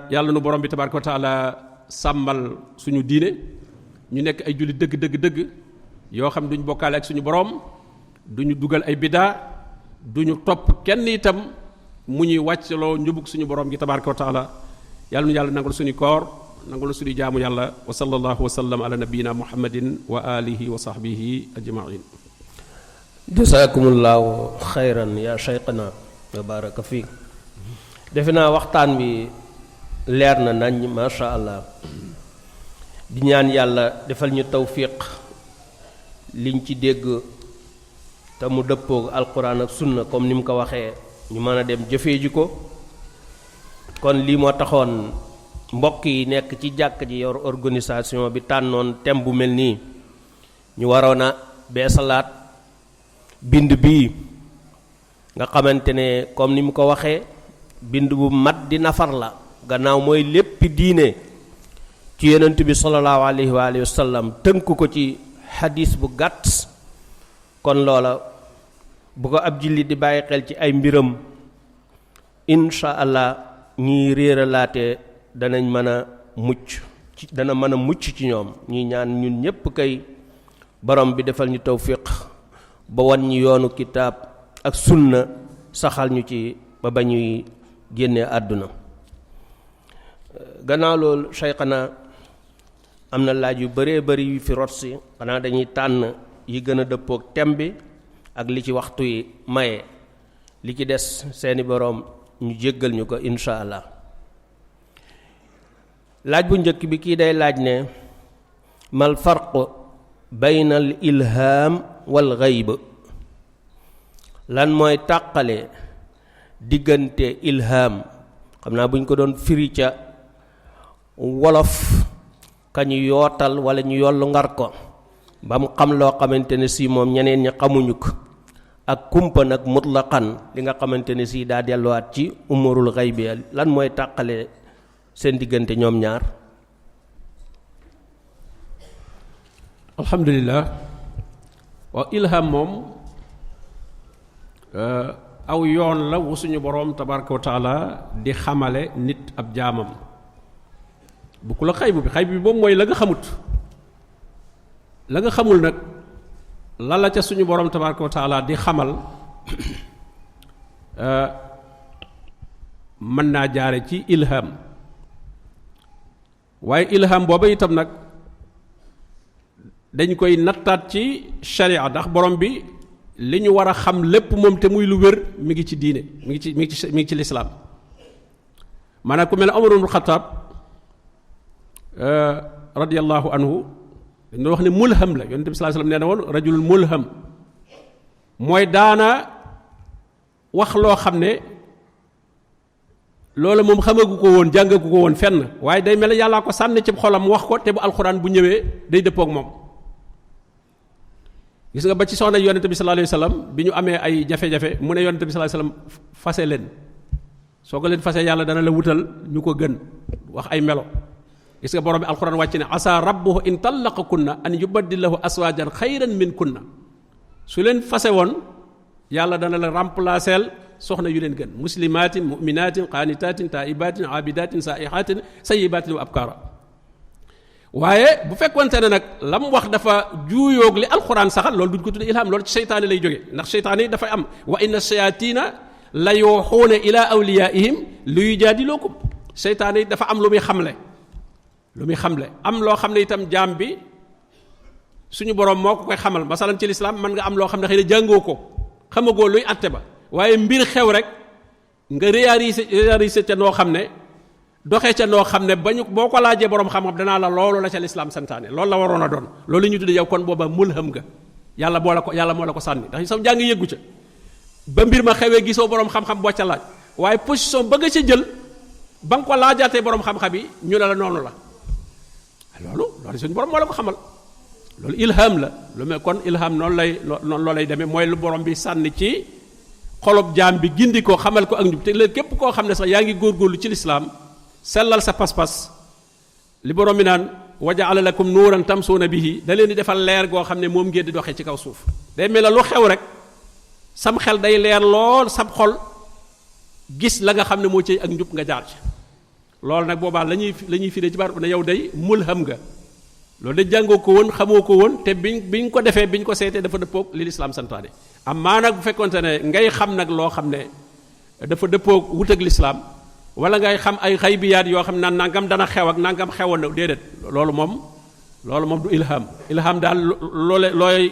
yàlla nu borom bi tabaraka wa taala sàmmal suñu diine ñu nekk ay jullit dëgg yoo xam duñu bokkaale ak suñu borom duñu dugal ay bidaa duñu topp kenn itam mu ñuy wàccloo njubug suñu borom gi tabaraka wa taala yàlla nu yàlla nangul suñu koor nangul suñu jaamu yàlla wa sallallahu wa sallam ala nabiyina muhammadin wa alihi wa sahbihi ajmain jazakumullahu xayran ya shaykhana wa baraka fiik defe naa waxtaan bi leer na nañ masha allah di ñaan yàlla defal ñu tawfiq liñ ci dégg te mu dëppoog alquran ak sunna comme ni mu ko waxee ñu mën a dem jëfee ji ko kon lii moo taxoon mbokk yi nekk ci jàkk ji yor organisation bi tànnoon thème bu mel nii ñu waroon a beesalaat bind bii nga xamante ne comme ni mu ko waxee bind bu mat di nafar la gannaaw mooy lépp diine ci yonent bi sallallahu alayhi wa sallam tënk ko ci xadis bu gàtt kon loola bu ko ab jullit di bàyyi xel ci ay mbiram insha allah ñiy réeralaate danañ mën a mucc ci dana mën a mucc ci ñoom ñuy ñaan ñun ñépp kay borom bi defal ñu tawfiq ba wan ñu yoonu kitaab ak sunna saxal ñu ci ba ñuy génnee àdduna gannaaw loolu Cheikhana am na laaj yu bëree bëri yu fi rot si xanaa dañuy tànn yi gën a dëppook thème bi ak li ci waxtu yi maye li ci des seeni boroom ñu jéggal ñu ko insha allah laaj bu njëkk bi kii day laaj ne mal farq bayna al ilham wal ghayb lan mooy tàqale diggante ilham xam naa bu ñu ko doon firi ca wolof ka ñu yootal wala ñu yollu ngar ko ba mu xam loo xamante ne si moom ñeneen ñi xamuñu ko ak kumpa nag mutlaqan li nga xamante ne si daa delluwaat ci umurul ghaybi lan mooy tàqale seen diggante ñoom ñaar. alhamdulillah waaw ilham moom aw yoon la wu suñu boroom tabaraka wa taala di xamale nit ab jaamam bu ku la xaybu bi moom mooy la nga xamut la nga xamul nag la la ca suñu boroom tabaraka wa taala di xamal mën naa jaare ci ilham waaye ilham booba itam nag dañ koy nattaat ci sharia ndax borom bi li ñu war a xam lépp moom te muy lu wér mi ngi ci diine mi ngi ci lislaam maanaam ku mel ne Omar ibn Khattab radiyallahu anhu dañu wax ne mulham la yonent bi sallallahu alayhi wasallam nee na woon rajulul mulham mooy daana wax loo xam ne loolu moom xamagu ko woon jàngagu ko woon fenn waaye day mel ne yàllaa ko sànni ci xolam wax ko te bu alxuraan bu ñëwee day dëppook moom gis nga ba ci soxna yonent bi sallallahu alayhi wasallam bi ñu amee ay jafe-jafe mu ne yonent bi sallallahu alayhi wasallam fase leen soo ko leen fase yàlla dana la wutal ñu ko gën wax ay melo gis nga borom bi alxuraan wàcc ne asa rabbuhu in tallaqakunna an yubaddilahu aswajan xayran min kunna su leen fase woon yàlla dana la remplacer soxna yu leen gën muslimatin mu'minatin qanitatin taibatin abidatin saihatin sayyibatin wa abkara waaye bu fekkonte ne nag la mu wax dafa juuyoog li alxuraan saxal loolu duñ ko tudde ilham loolu ci seytaane lay jóge ndax seytaane yi dafay am wa inna shayatina la yuuxuuna ila awliyaihim li yujaadilukum seytaane yi dafa am lu muy xamle am loo xam ne itam jaam bi suñu borom moo ko koy xamal masalan ci lislaam mën nga am loo xam ne xëy na jàngoo ko xamagoo luy atte ba waaye mbir xew rek nga réaliser ca noo xam ne doxee ca noo xam ne bañu boo ko laajee borom xam-xam danaa la loolu la ca lislaam santaane loolu la waroon a doon loolu ñu tuddee yow kon booba mulham nga yàlla moo la ko sànni ndax sam jàng yëggu ca ba mbir ma xewee gisoo borom xam-xam boo ca laaj waaye position ba nga ca jël ba nga ko laajaatee borom xam-xam yi ñu ne la noonu la loolu suñu borom moo la ko xamal loolu ilham la lu mel kon ilham noonu lay demee mooy lu borom bi sànni ci xolob jaam bi gindi ko xamal ko ak njub te léegi képp koo xam ne sax yaa ngi góorgóorlu ci lislaam sellal sa pas-pas li borom bi naan waja'ala lakum nuuran tamsuuna bihi da leen di defal leer goo xam ne moom ngeen di doxee ci kaw suuf day mel ne lu xew rek sam xel day leer lool sab xol gis la nga xam ne moo ci ak njub nga jaar ci loolu nag boobaa la ñuy firee ci baat ne yow day mulham nga loolu de jàngoo ko woon xamoo ko woon te biñ ko defee biñ ko seetee dafa dëppoog li lislaam santaane amaa nag bu fekkonte ne ngay xam nag loo xam ne dafa dëppoog wut ak lislaam wala ngay xam ay xaybiyaat yoo xam ne nangam dana xew ak nangam xewoon na déedéet loolu moom du ilham daal looy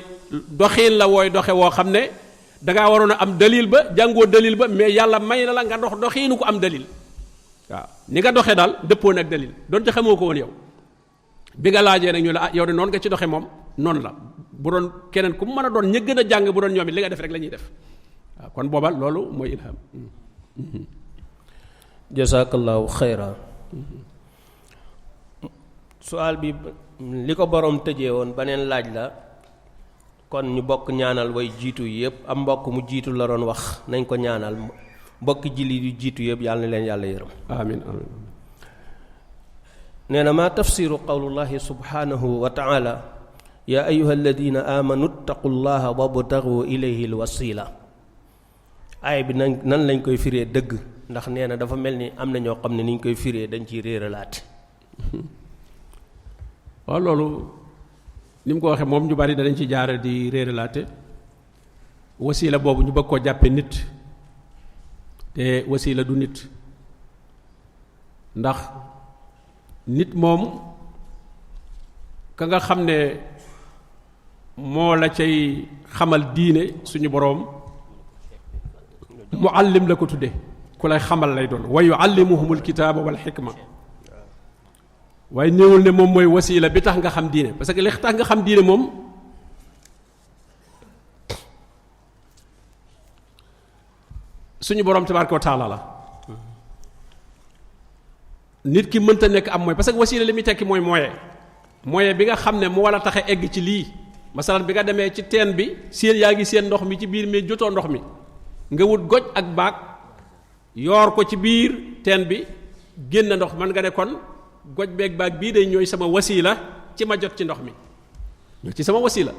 doxiin la wooy doxe woo xam ne dangaa waroon a am dalil ba jàngoo dalil ba mais yàlla may na la nga doxiinu ko am dalil waaw ni nga doxee daal dëppoon ak dalil doon te xamoo ko woon yow bi nga laajee nag ñu la yow de noonu nga ci doxe moom noonu la bu doon keneen ku mën a doon ña gën a jàng bu doon ñoom it li nga def rek la ñuy def waaw kon booba loolu mooy ilham jazakallahu xayra sual bi li ko borom tëjee woon beneen laaj la kon ñu bokk ñaanal way jiitu yëpp am mbokk mu jiitu la doon wax nañ ko ñaanal mbokki jili yu jiitu yëpp yàlla na leen yàlla yërëm amin nee na maa tafsiru qawlullahi subhanahu wa taala yaa ayuha alladina amanu ttaqu llaha wabtagu ilayhi alwasila aay bi nan lañ koy firee dëgg ndax nee na dafa mel ni am na ñoo xam ne ni ñu koy firee dañ ciy réeralaate waaw loolu ni mu ko waxee moom ñu bari danañ ci jaare di réeralaate wasila boobu ñu bëgg koo jàppe nit te wasila du nit ndax nit moom ka nga xam ne moo la cay xamal diine suñu boroom muallim la ko tudde ku lay xamal lay doon wa yuallimuhumul kitaaba wal xikma waaye néewul ne moom mooy wasila bi tax nga xam diine parce que li tax nga xam diine moom suñu boroom tabaaraka wa taala la nit ki mënta nekk am mooy parce que wasila li muy tekki mooy moyen bi nga xam ne mu war a taxe egg ci lii masalan bi nga demee ci teen bi seen yaa ngi seen ndox mi ci biir mais jotoo ndox mi nga wut goj ak baag yoor ko ci biir teen bi génn ndox man nga ne kon goj beeg baag bii day ñooy sama wasila ci ma jot ci ndox mi ñoo ci sama wasila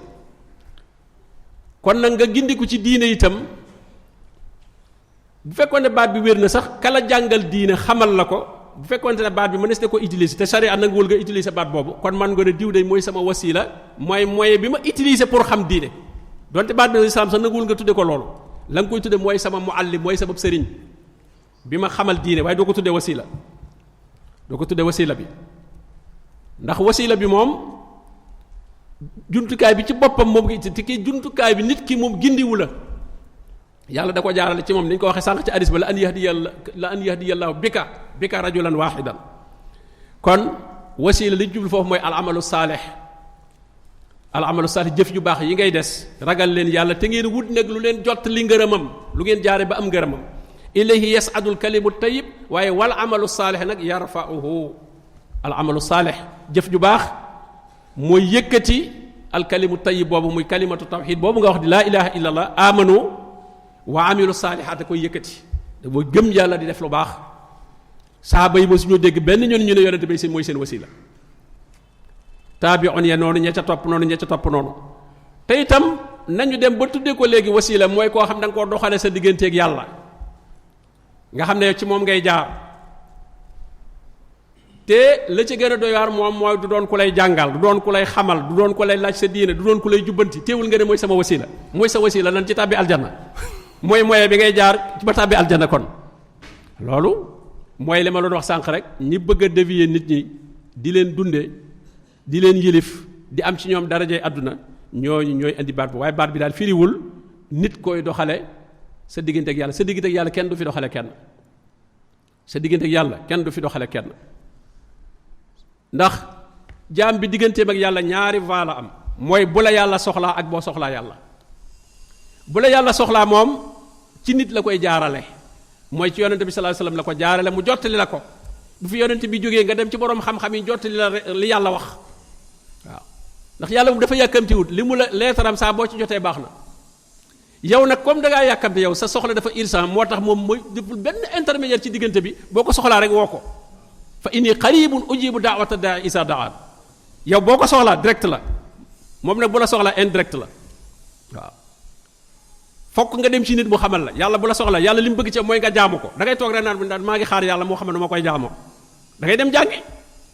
kon nag nga gindiku ci diine itam bu fekkoon ne baat bi wér na sax kala jàngal diine xamal la ko bu fekkoon ne baat bi mënees na ko utiliser te sariya nanguwul nga utiliser baat boobu kon man nga ne diw day mooy sama wasila mooy moyen bi ma utiliser pour xam diine donte baat bi islam sax nanguwul nga tudde ko loolu la nga koy tudde mooy sama muallim mooy sama sëriñ bi ma xamal diine waaye doo ko tudde wasila bi ndax wasila bi moom jumtukaay bi ci boppam moom nga te ki jumtukaay bi nit ki moom gindiwu la yàlla da ko jaarale ci moom ni ñu ko waxee sànq ci hadis ba la an yahdiyallahu bika rajulan wahidan kon wasila li jublu foofu mooy al amalu saalih jëf ju baax yi ngay des ragal leen yàlla te ngeen wut nag lu leen jot li ngërëmam lu ngeen jaare ba am ngërëmam ilayhi yasadul kalimu tayyib waaye wal amalu saalih nag yarfa'uhu al amalu saalih jëf ju baax mooy yëkkati al kalimu tayyib boobu muy kalimatu tawxid boobu nga wax di laa ilaha illa allah amanu wa amilu saalihaat da koy yëkkati da mooy gëm yàlla di def lu baax saaba yi mosu ñoo dégg benn ñun ñu ne yonente bi mooy seen wasila taabi'un ya noonu ña ca topp noonu te itam nañu dem ba tuddee ko léegi wasila mooy koo xam da nga koo doxale sa digganteeg yàlla nga xam ne ci moom ngay jaar te la ci gën a doy waar moom mooy du doon ku lay jàngal du doon ku lay xamal du doon ku lay laaj sa diine du doon ku lay jubbanti teewul nga ne mooy sama wasila mooy sa wasila lan ci tàbbi aljanna mooy moyen bi ngay jaar ba tàbbi aljanna kon loolu mooy li ma doon wax sànq rek ñi bëgg a dévier nit ñi di leen dunde di leen yilif di am ci ñoom darajay àdduna ñooy indi baat bi waaye baat bi daal firiwul nit koy doxale sa diggante ak yàlla kenn du fi doxale kenn sa diggante ak yàlla kenn du fi doxale kenn ndax jaam bi digganteem ak yàlla ñaari voie la am mooy bu la yàlla soxlaa ak boo soxlaa yàlla bu la yàlla soxlaa moom ci nit la koy jaarale mooy ci yonente bi sallallahu alayhi wasallam la ko jaarale mu jottali la ko bu fi yonente bi jógee nga dem ci boroom xam-xam yi jottali la li yàlla wax waaw ndax yàlla moom dafa yàkkamtiwut li mu la leetaram saa boo ci jotee baax na yow nag comme da ngaa yàkkamte yow sa soxla dafa urgent moo tax moom mooy deful benn intermédiaire ci diggante bi boo ko soxlaa rek woo ko fa inni qaribun ujibu da'wata da'i isa da'an yow boo ko soxlaa direct la moom nag bu la soxlaa indirect la waaw fokk nga dem ci nit mu xamal la yàlla bu la soxlaa yàlla li mu bëgg ci mooy nga jaamu ko da ngay toog rek naan bu maa ngi xaar yàlla moo xam ne ma koy jaamoo da ngay dem jàngi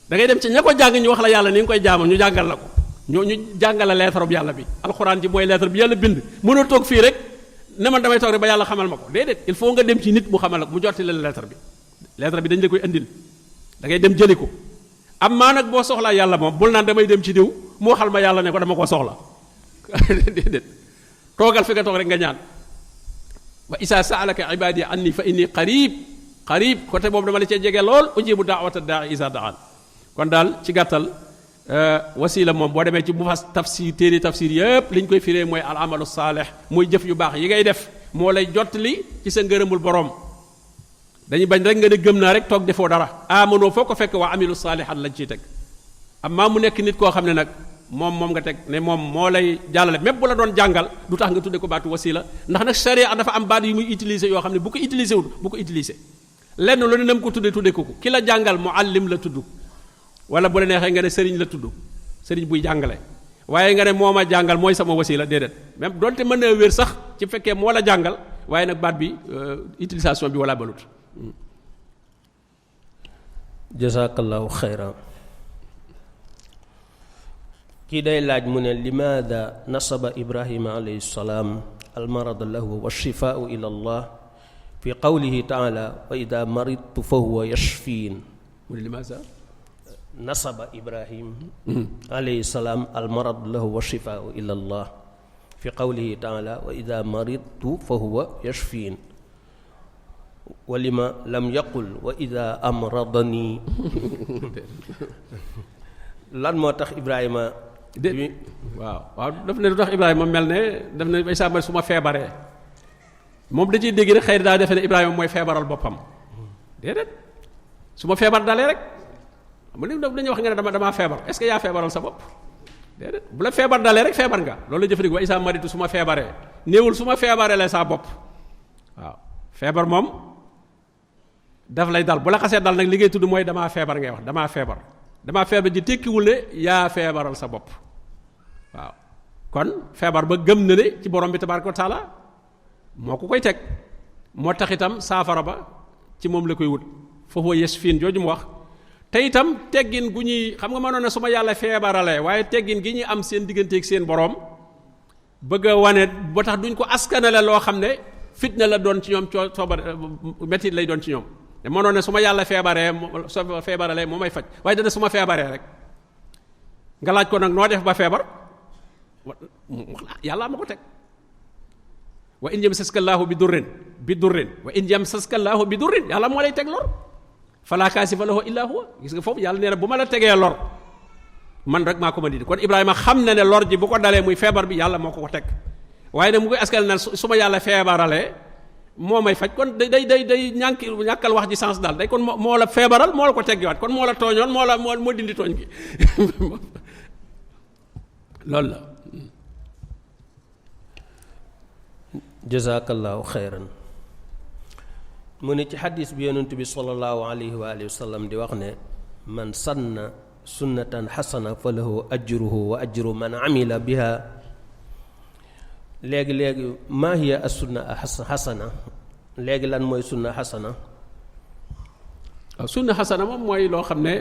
da ngay dem ci ña ko jàng ñu wax la yàlla ni nga koy jaamoo ñu jàngal la ko ñu jàngal la lettre bi yàlla bi alxuraan ji mooy lettre bi yàlla bind mënoo toog fii rek ne man damay toog rek ba yàlla xamal ma ko déedéet il faut nga dem ci nit mu xamal la ko mu jotti la lettre bi dañ la koy indil da ngay dem jëli ko am maa nag boo soxlaa yàlla moom bul naan damay dem ci diw mu waxal ma yàlla ne ko dama koo soxla déedéet toogal fi nga toog rek nga ñaan wa isa saalaka ibadi anni fa inni qarib côté boobu dama la cee jege lool ujibu da'wata da'i isa da'an kon daal ci gàttal wasila moom boo demee ci mu fas tafsir téere tafsir yépp li ñu koy firee mooy al amalu saalih muy jëf yu baax yi ngay def moo lay jottali ci sa ngërëmul borom dañuy bañ rek nga ne gëm naa rek toog defoo dara amanoo foo ko fekk waa amilu saalihat lañ ciy teg amaa mu nekk nit koo xam ne nag moom nga teg ne moom moo lay jàllale même bu la doon jàngal du tax nga tudde ko baatu wasila ndax nag sharia dafa am baat yu muy utiliser yoo xam ne bu ko utiliser wul bu ko utiliser lenn lu ne nam ko tudde ko ki la jàngal muallim la tudd wala bu la neexee nga ne sëriñ la tudd sëriñ buy jàngale waaye nga ne moo ma jàngal mooy sama wasila déedéet même donte mën na wér sax ci fekkee moo la jàngal waaye nag baat bi utilisation bi wala balut jazakallahu xayran kii day laaj mu ne limaada nasaba ibrahima alayhi salaam almarad lahu wa shifaau ila allah fi qawlihi taala wa ida maridtu fa huwa yashfiin mu ne limaada nasaba ibrahim alayhi salaam almarad lahu wa shifaau ila allah fi qawlihi taala wa ida maridtu fa huwa yashfiin wa lima lam yaqul wa ida amradani lan moo tax Ibrahima waaw daf ne lu tax Ibrahima mel ne daf ne bay saa su ma feebaree moom da ciy dégg rek xëy na daa defe ne Ibrahima mooy feebaral boppam déedéet su ma feebar dalee rek mu ne dañuy wax nga ne damaa feebar est-ce que yaa feebaral sa bopp déedéet bu la feebar dalee rek feebar nga loolu la jëfandikoo wa isa maritu su ma feebaree néewul su ma feebaree la saa bopp waaw feebar moom daf lay dal bu la xasee dal nag li ngay tudd mooy damaa feebar ngay wax damaa feebar ji tekkiwul ne yaa feebaral sa bopp waaw kon feebar ba gëm na ne ci borom bi tabaaraka wa taala moo ko koy teg moo tax itam saafara ba ci moom la koy wut fa huwa yashfiin jooju mu wax te itam teggin gu ñuy xam nga mënoon na su ma yàlla feebaralee waaye teggin gi ñuy am seen digganteeg seen borom bëgg a wane ba tax duñ ko askanale loo xam ne fitna la doon ci ñoom métti lay doon ci ñoom te mënoon ne su ma yàlla feebaralee moo may faj waaye dana su ma feebaree rek nga laaj ko nag noo def ba feebar yàlla ma ko teg wa in yamsaska llaahu bi durrin wa in yamsaska llaahu bi durrin yàlla moo lay teg lor falaa kaasifa lahu illaa huwa gis nga foofu yàlla nee na bu ma la tegee lor man rek maa ko mën di kon Ibrahima xam na ne lor ji bu ko dalee muy feebar bi yàlla moo ko teg waaye nag mu koy askan naan su ma yàlla feebaralee moo may faj kon day ñàkkal wax ji sens daal day kon moo la feebaral moo la ko teggiwaat kon moo la tooñoon moo dindi tooñ gi loolu la jazakallahu xayran mu ne ci xadis bi yonent bi sallallahu alayhi wa alihi wa sallam di wax ne man sanna sunnatan xasana fa lahu ajruhu wa ajru man amila biha léegi maa hiya as sunna xasana léegi lan mooy sunna xasana waaw sunna xasana moom mooy loo xam ne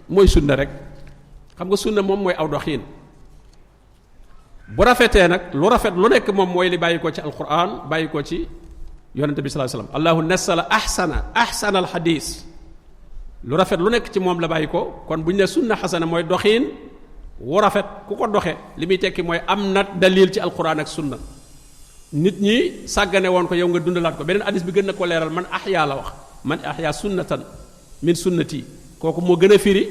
mooy sunna rek xam nga sunna moom mooy aw doxiin bu rafetee nag lu rafet lu nekk moom mooy li bàyyi ko ci alquran bàyyi ko ci yonente bi sallallahu alayhi wasallam allahu nassala ahsana alxadis lu rafet lu nekk ci moom la bàyyi ko kon bu ñu ne sunna xasana mooy doxiin wu rafet ku ko doxe li muy tekki mooy am na dalil ci alquran ak sunna nit ñi sàggane woon ko yow nga dundalaat ko beneen hadis bi gën na ko leeral man ahya la wax man ahya sunnatan min sunnati kooku moo gën a firi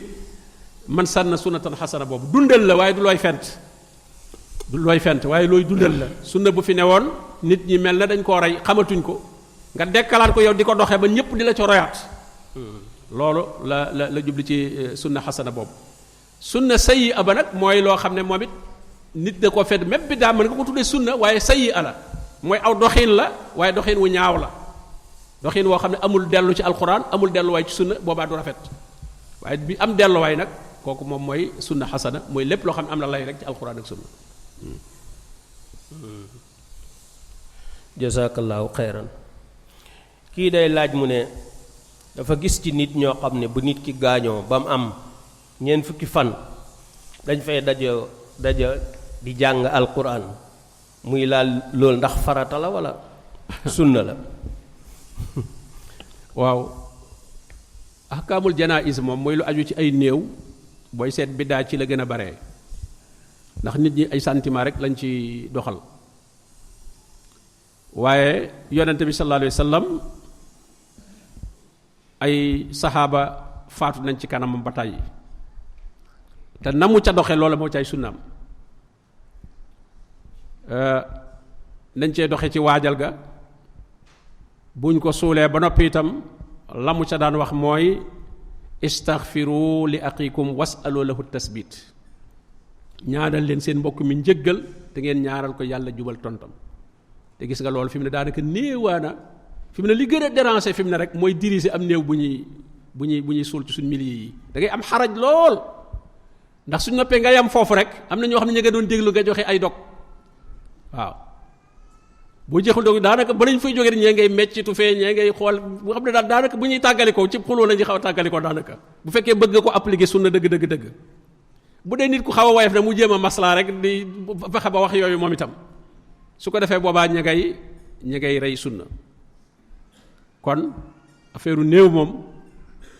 man sànna sunnatan xasana boobu dundal la waaye du looy fent waaye looy dundal la sunna bu fi ne woon nit ñi mel na dañ koo rey xamatuñ ko nga dekkalaat ko yow di ko doxee ba ñëpp di la ci royaat loolu la jubli ci sunna xasana boobu sunna sayyi aba nag mooy loo xam ne moom it nit da koo fedd même bi daa mën nga ko tuddee sunna waaye sayyi ala mooy aw doxiin la waaye doxiin wu ñaaw la doxiin woo xam ne amul dellu ci alquran amul delluwaay ci sunna boobaa du rafet waaye bi am delluwaay nag kooku moom mooy sunna xasana mooy lépp loo xam ne am na lay rek ci alquran ak sunna jazakallahu xayran kii day laaj mu ne dafa gis ci nit ñoo xam ne bu nit ki gaañoo ba mu am ñeent fukki fan dañ fay dajo di jàng alquran muy laal loolu ndax farata la wala sunna la waaw ahkaamul janaïs moom mooy lu aju ci ay néew booy seet biddaa ci la gën a bare ndax nit ñi ay sentiment rek lañ ci doxal waaye yonente bi sallallahu alayhi wa sallam ay saxaaba faatu nañ ci kanamam ba tàyyi te namu ca doxe loola moo ci ay sunnaam nañ cee doxe ci waajal ga buñ ko suulee ba noppi itam la mu ca daan wax mooy istaghfiru li aqikum wasalu lahu tasbit ñaanal leen seen mbokk mi njëggal te ngeen ñaaral ko yàlla jubal tontam te gis nga loolu fi mu ne daanaka néewaana fi mu ne li gën a déranger fi mu ne rek mooy diriger am néew bu ñuy suul ci suñ milieu yi da ngay am xaraj lool ndax suñ noppee nga yam foofu rek am na ñoo xam ne ñu nga doon déglu nga joxe ay dog waaw boo jeexul dog daanaka ba nañ fay jógee ñee ngay meccitu fee ñee ngay xool bu xam ne daal daanaka bu ñuy tàggalikoo ci xuloo la ñuy xaw a tàggalikoo daanaka bu fekkee bëgg nga ko appliquer sunna dëgg bu dee nit ku xaw a woyof na mu jéem a maslaa rek di fexe ba wax yooyu moom itam su ko defee boobaa ña ngay rey sunna kon affaire néew moom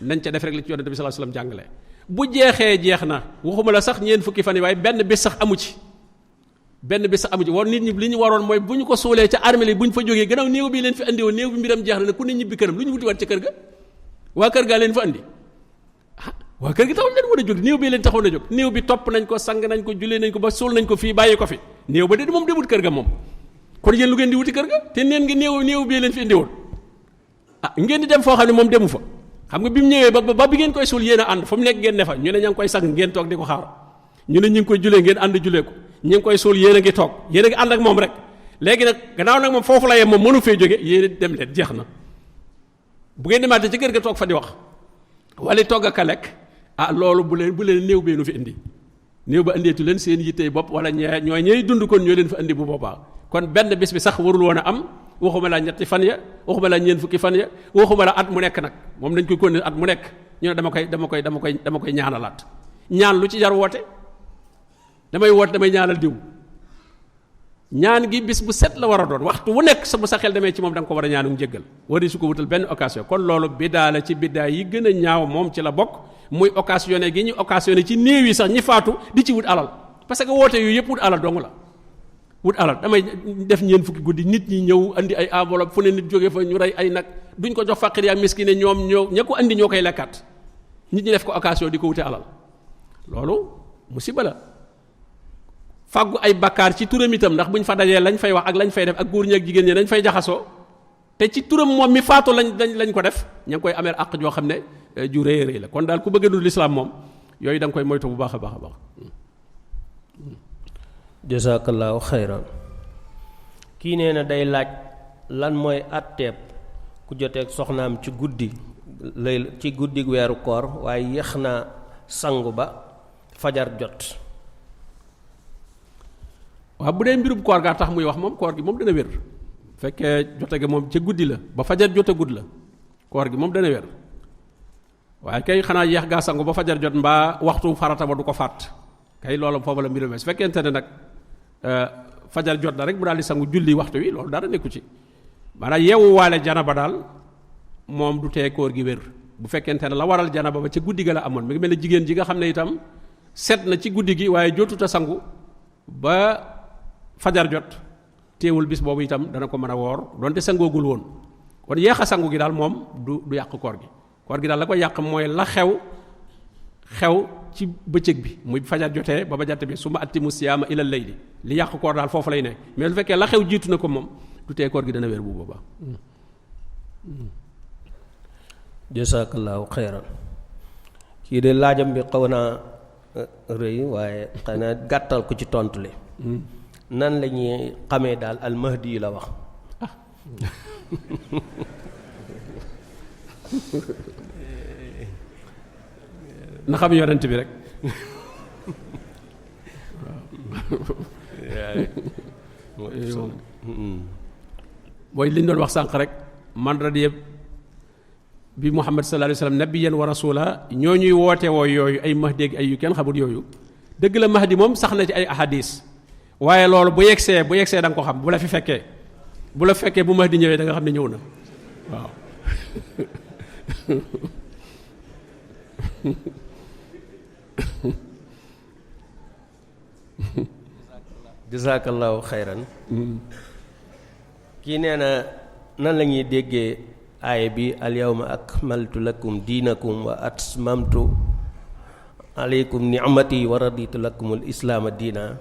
nañ ca def rek li ci yonent bi sallallahu alayhi wasallam jàngale bu jeexee jeex na waxuma la sax ñeent fukki fan yi waaye benn bés sax amu ci war nit ñi li ñu waroon mooy bu ñu ko suulee ca armée li bu ñu fa jógee gannaaw néew bi leen fi andi woon néew bi mbiram jeex na ne ku ne ñibbi këram lu ñu wuti waat ci kër ga waa kër gaa leen fa andi waa kër gi taxul leen war a jóg néew bi leen taxoon a jóg néew bi topp nañ ko sang nañ ko jullee nañ ko ba suul nañ ko fii bàyyi ko fi néew ba de moom demut kër ga moom kon yéen lu ngeen di wuti kër ga te neen ngi néew bi leen fi indi woon ngeen di dem foo xam ne moom demu fa xam nga bi mu ñëwee ba bi ngeen koy suul yéen a ànd fa mu nekk ngeen ne fa ñu ne ña ngi koy sang ngeen toog di ko xaar ñu ne ñu ngi koy julee ngeen ànd julee ko ñu ngi koy suul yéen a ngi toog yéen a ngi ànd ak moom rek léegi nag gannaaw nag moom foofu la yem moom mënu fee jóge yéen dem leen jeex na bu ngeen demaatee ci kër ga toog fa di wax wala togg ak a lekk loolu bu leen néew bee nu fi indi néew ba indeetu leen seen yittey bopp wala ñooy dund kon ñoo leen fa indi bu boobaa kon benn bis bi sax warul woon a am waxuma la ñetti fan ya waxuma la ñeent fukki fan ya waxuma la at mu nekk nag moom dañ koy continuer at mu nekk ñu ne dama koy ñaanalaat ñaan lu ci jar woote damay ñaanal diw ñaan gi bis bu set la war a doon waxtu wu nekk bu sa xel demee ci moom da nga ko war a ñaanu njéggal wari su ko wutal benn occasion kon loolu biddaa la ci biddaa yi gën a ñaaw moom ci la bokk muy occasionné gi ñu occasionné ci néew yi sax ñi faatu di ci wut alal parce que woote yu yëpp wut alal dong la wut alal damay def ñeen fukki guddi nit ñi ñëw andi ay enveloppe fu ne nit jóge fa ñu rey ay nag duñ ko jox faqir yaa miskine ñoom ña ko andi ñoo koy lekkat nit ñi def ko occasion di ko wute alal loolu musiba la fàggu ay bakkaar ci turam itam ndax buñ fa dajee lañ fay wax ak lañ fay def ak góor ñi ak jigéen ñi dañ fay jaxasoo te ci turam moom mi faatu lañ ko def ña ngi koy ameel àq joo xam ne ju rëy a rëy la kon daal ku bëgg a dund lislaam moom yooyu da nga koy moytu bu baax a baax a baax. jazakallahu xayran kii nee na day laaj lan mooy àtteeb ku joteeg soxnaam ci guddi lay ci guddi weeru koor waaye yéex naa sangu ba fajar jot. waaw bu dee mbirum koor gaa tax muy wax moom koor gi moom dana wér fekkee jote gi moom ca guddi la ba fajar jotagut la koor gi moom dana wér waaye kay xanaa yeex gaa sangu ba fajar jot mbaa waxtu farata ba du ko fàtt kay loolu foofu la mbirum su fekkente ne nag fajar jot na rek bu daal di sangu julli waxtu wi loolu dara nekku ci maanaam yeewu waale janaba daal moom du tee koor gi wér bu fekkente ne la waral janaba ba ca guddi ga la amoon mi ngi mel ne jigéen ji nga xam ne itam set na ci guddi gi waaye jotuta sangu ba fajar jot teewul bis boobu itam dana ko mën a woor donte sangoogul woon kon yeex a sangu gi daal moom du yàq koor gi daal la ko yàq mooy la xew ci bëccëg bi muy fajar jotee ba jant bi su ma atimu siyaama ilal layli li yàq koor daal foofu lay ne mais lu fekkee la xew jiitu na ko moom du tee koor gi dana wér bu boobaa. jazakallahu xayran kii de laajam bi xaw naa rëy waaye xanaa gàttal ko ci tontu li nan la ñuy xamee daal almahdi yi la wax. na xam yonent bi rek mooy li ñu doon wax sànq rek man radiya bi Muhammad sallallahu alayhi wa sallam nabiyyan wa rasula ñoo ñuy woote woo yooyu ay mahdi ay yu kenn xamul yooyu dëgg la mahdi moom sax na ci ay ahadis waaye loolu bu yegsee da nga ko xam bu la fekkee bu mahdi ñëwee da nga xam ne ñëw na waaw. jazakallahu xayran kii nee na nan la ñuy déggee aaya bi al yawma akmaltu lakum diinakum wa atmamtu aleykum ni'mati wa raditu lakum al islaama diina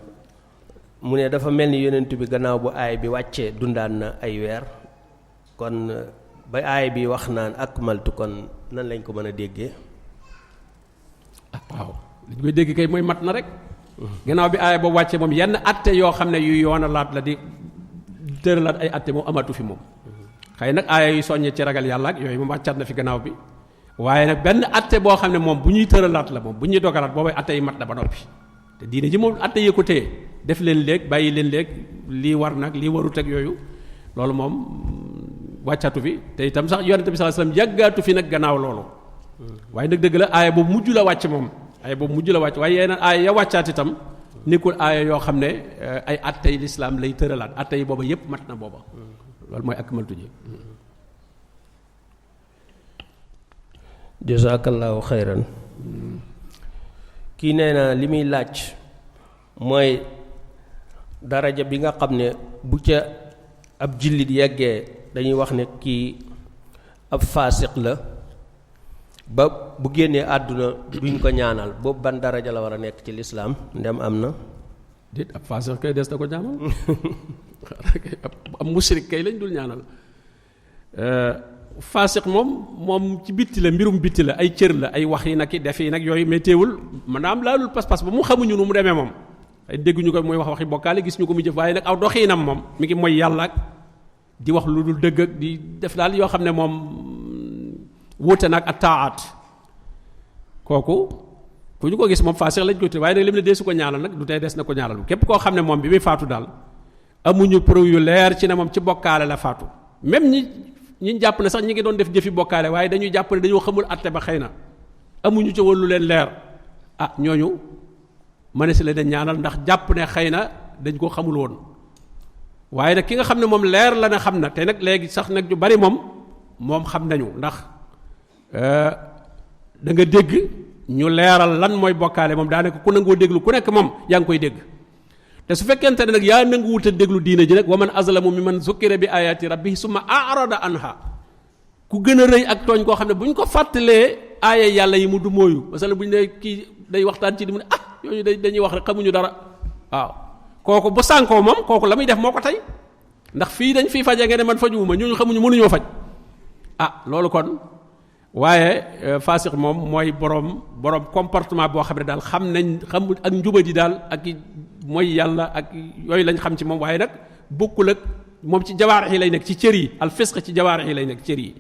mu ne dafa mel ni yonent bi gannaaw bu aaya bi wàccee dundaan na ay weer kon ba aaya bi wax naan akmaltu kon nan lañ ko mën a déggee. waaw li ñu koy dégg kay mooy mat na rek gannaaw bi aaya boobu wàccee moom yenn atte yoo xam ne yu yoonalaat la di tëralaat ay atte moom amatu fi moom xëy nag aaya yu soññee ci ragal yàlla ak yooyu moom wàccaat na fi gannaaw bi waaye nag benn atte boo xam ne moom bu ñuy tëralaat la moom bu ñuy dogalaat boobay atte yi mat na ba noppi te diine ji moom atte yi ko téye def leen léeg bàyyi leen léeg lii war nag lii warut ak yooyu loolu moom wàccatu fi te itam sax yonente bi sallallahu alayhi wasallam yàggaatu fi nag gannaaw loolu waaye nag dëgg la aaya boobu mujj la wàcc moom aaya boobu mujj la wàcc waaye yeneen aaya ya wàccaat itam nekkul aaya yoo xam ne ay attey lislaam lay tëralaat atte yi booba yépp mat na booba loolu mooy akmaltu ji. jazakallahu xayran kii nee na li muy laaj mooy daraja bi nga xam ne bu ca ab jullit yeggee dañuy wax ne kii ab faasiq la ba bu génnee àdduna duñ ko ñaanal boobu ban daraja la war a nekk ci lislaam ndem am na. déet ab faasiq kay des na ko ñaanal ab mushrik kay lañ dul ñaanal faasiq moom ci bitti la mbirum bitti la ay cër la ay wax yi nag def yi nag yooyu météwul maanaam laalul pas-pas ba mu xamuñu nu mu demee moom ay dégguñu ko muy wax waxi bokkaale gis ñu ko mu jëf waaye nag aw doxiinam moom mi ngi mooy yàlla ak di wax lu dul dëgg ak di def daal yoo xam ne moom wuute nag ak taat kooku ku ñu ko gis moom faasiq lañ ko tuddee waaye nag lim ne dee su ko ñaanal nag du tey des na ko ñaanal képp koo xam ne moom bi muy faatu daal amuñu preuve yu leer ci ne moom ci bokkaale la faatu même ñi jàpp ne sax ñi ngi doon def jëfi bokkaale waaye dañuy jàpp ne dañoo xamul atte ba xëy na amuñu ci woon lu leen leer ah ñooñu mëne si la dañ ñaanal ndax jàpp ne xëy na dañ ko xamul woon waaye nag ki nga xam ne moom leer la ne xam na te nag léegi sax nag ñu bari moom xam nañu ndax da nga dégg ñu leeral lan mooy bokkaale moom daanaka ku nangoo déglu ku nekk moom yaa ngi koy dégg te su fekkente ne nag yaa nanguwut a déglu diine ji nag wa man azlamu mimman zukkira bi ayati rabbihi summa a'rada anha ku gën a rëy ak tooñ koo xam ne bu ñu ko fàttalee aaya yàlla yi mu du mooyu masala bu ñu ne kii day waxtaan ci di mu ne yooyu dañuy wax rek xamuñu dara waaw kooku bu sànkoo moom kooku la muy def moo ko tey ndax fii dañ fii faje nga ne man fajuwuma ñooñu xamuñu mënuñoo faj loolu kon waaye faasiq moom mooy borom comportement boo xam ne daal xam ak njubadi daal ak mooy yàlla ak yooyu lañ xam ci moom waaye nag bokkul ak moom ci jawaarix yi lay nekk ci cër yi al fisq ci jawaarix yi lay nekk cër yi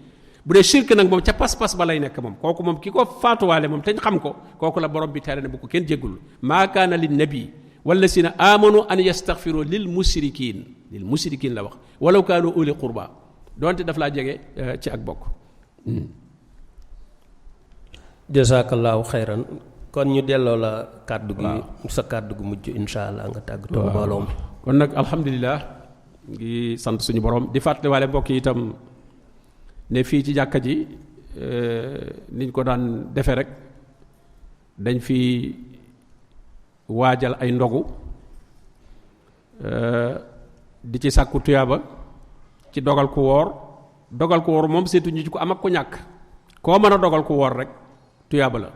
bu dee shirk nag moom ca pas-pas ba lay nekk moom kooku moom ki ko faatuwaale moom te xam ko kooku la borom bi tere ne bu ko kenn jéggul maa kaana lin nabi wallazina amanu an yastaghfiru lil mushrikin la wax walaw kaanu uli qurba donte daf laa jege ci ak bokk. jazakallahu xayran kon ñu delloo la kàddu gi sa kàddu gu mujj insha allah nga tàggatoo mbooloo mi. kon nag alhamdulilah ngi sant suñu borom di fàttaliwaale mbokk yi itam ne fii ci jàkka ji niñ ko daan defe rek dañ fi waajal ay ndogu di ci sàkku tuyaaba ci dogal ku woor moom seetuñu ci ko am ak ku ñàkk koo mën a dogal ku woor rek tuyaaba la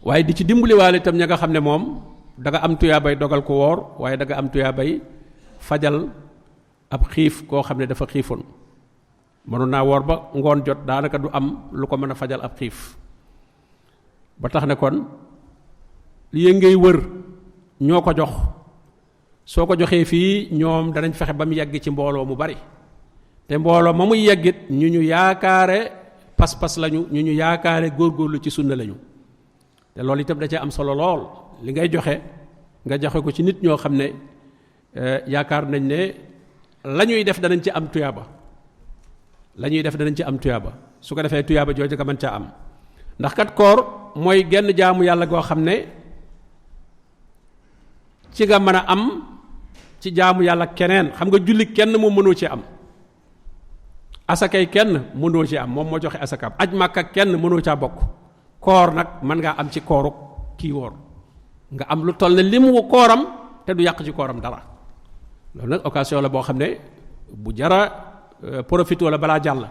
waaye di ci dimbaliwaale itam ña nga xam ne moom da nga am tuyaabay dogal ku woor waaye da nga am tuyaabay fajal ab xiif koo xam ne dafa xiifoon mënoon naa woor ba ngoon jot daanaka du am lu ko mën a fajal ab xiif ba tax ne kon li ngay wër ñoo ko jox soo ko joxee fii ñoom danañ fexe ba mu yegg ci mbooloo mu bari te mbooloo ma muy yeggit ñu yaakaare pas-pas lañu ñu yaakaare góorgóorlu ci sunna lañu te loolu itam da cee am solo lool li ngay joxe nga joxe ko ci nit ñoo xam ne yaakaar nañ ne la ñuy def danañ ci am tuyaaba su ko defee tuyaaba jooju nga mën caa am ndax kat koor mooy genn jaamu yàlla goo xam ne ci nga mën a am ci jaamu yàlla keneen xam nga julli kenn moom mënoo ci am asakay kenn mënoo ci am moom moo joxe asakaam aj màkka kenn mënoo caa bokk koor nag mën ngaa am ci kooru kii woor nga am lu toll ne li mu kooram te du yàq ci kooram dara loolu nag occasion la boo xam ne bu jara profité la balaa jàll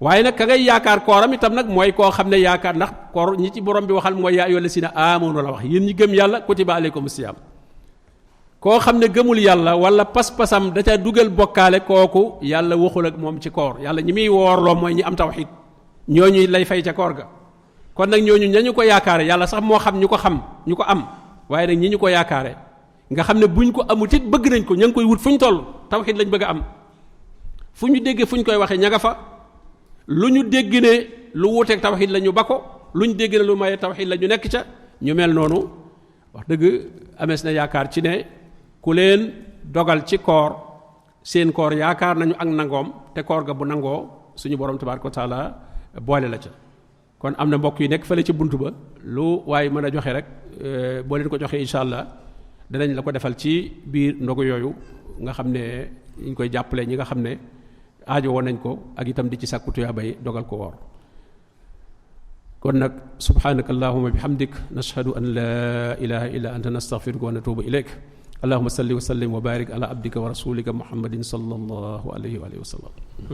waaye nag ka ngay yaakaar kooram itam nag mooy koo xam ne yaakaar ndax koor ñi ci borom bi waxal mooy yaa ayyuhal lazina aamanu la wax yéen ñi gëm yàlla kutiba alaykumus siyaam koo xam ne gëmul yàlla wala pas-pasam da ca dugal bokkaale kooku yàlla waxul ak moom ci koor yàlla ñi muy woorloo mooy ñi am tawxiid ñooñu lay fay ca koor ga kon nag ñooñu ña ñu ko yaakaare yàlla sax moo xam ñu ko am waaye nag ñi ñu ko yaakaare nga xam ne buñ ko amut it bëgg nañ ko ña ngi koy wut fu ñu toll tawxiid lañ bëgg a am fu ñu déggee fu ñu koy waxee ña nga fa lu ñu dégg ne lu wuuteeg tawxiid la ñu ba ko lu ñu dégg ne lu maye tawxiid la ñu nekk ca ñu mel noonu wax dëgg amees na yaakaar ci ne ku leen dogal ci koor seen koor yaakaar nañu ak nangoom te koor ga bu nangoo suñu borom tabaaraka wa taala boole la ca kon am na mbokk yi nekk fële ci bunt ba lu waaye mën a joxe rek boo leen ko joxee incha allah danañ la ko defal ci biir ndogu yooyu nga xam ne ñu koy jàppale ñi nga xam ne aajo woon nañ ko ak itam di ci sàkku tuyaabay dogal ko woor kon nag subhanaka allahumma bihamdik nashhadu an la ilaha illa anta nastaghfiruka wa natubu ilayk allahumma salli wa sallim wa barik ala abdika wa rasulika muhammadin sallallahu alayhi wa sallam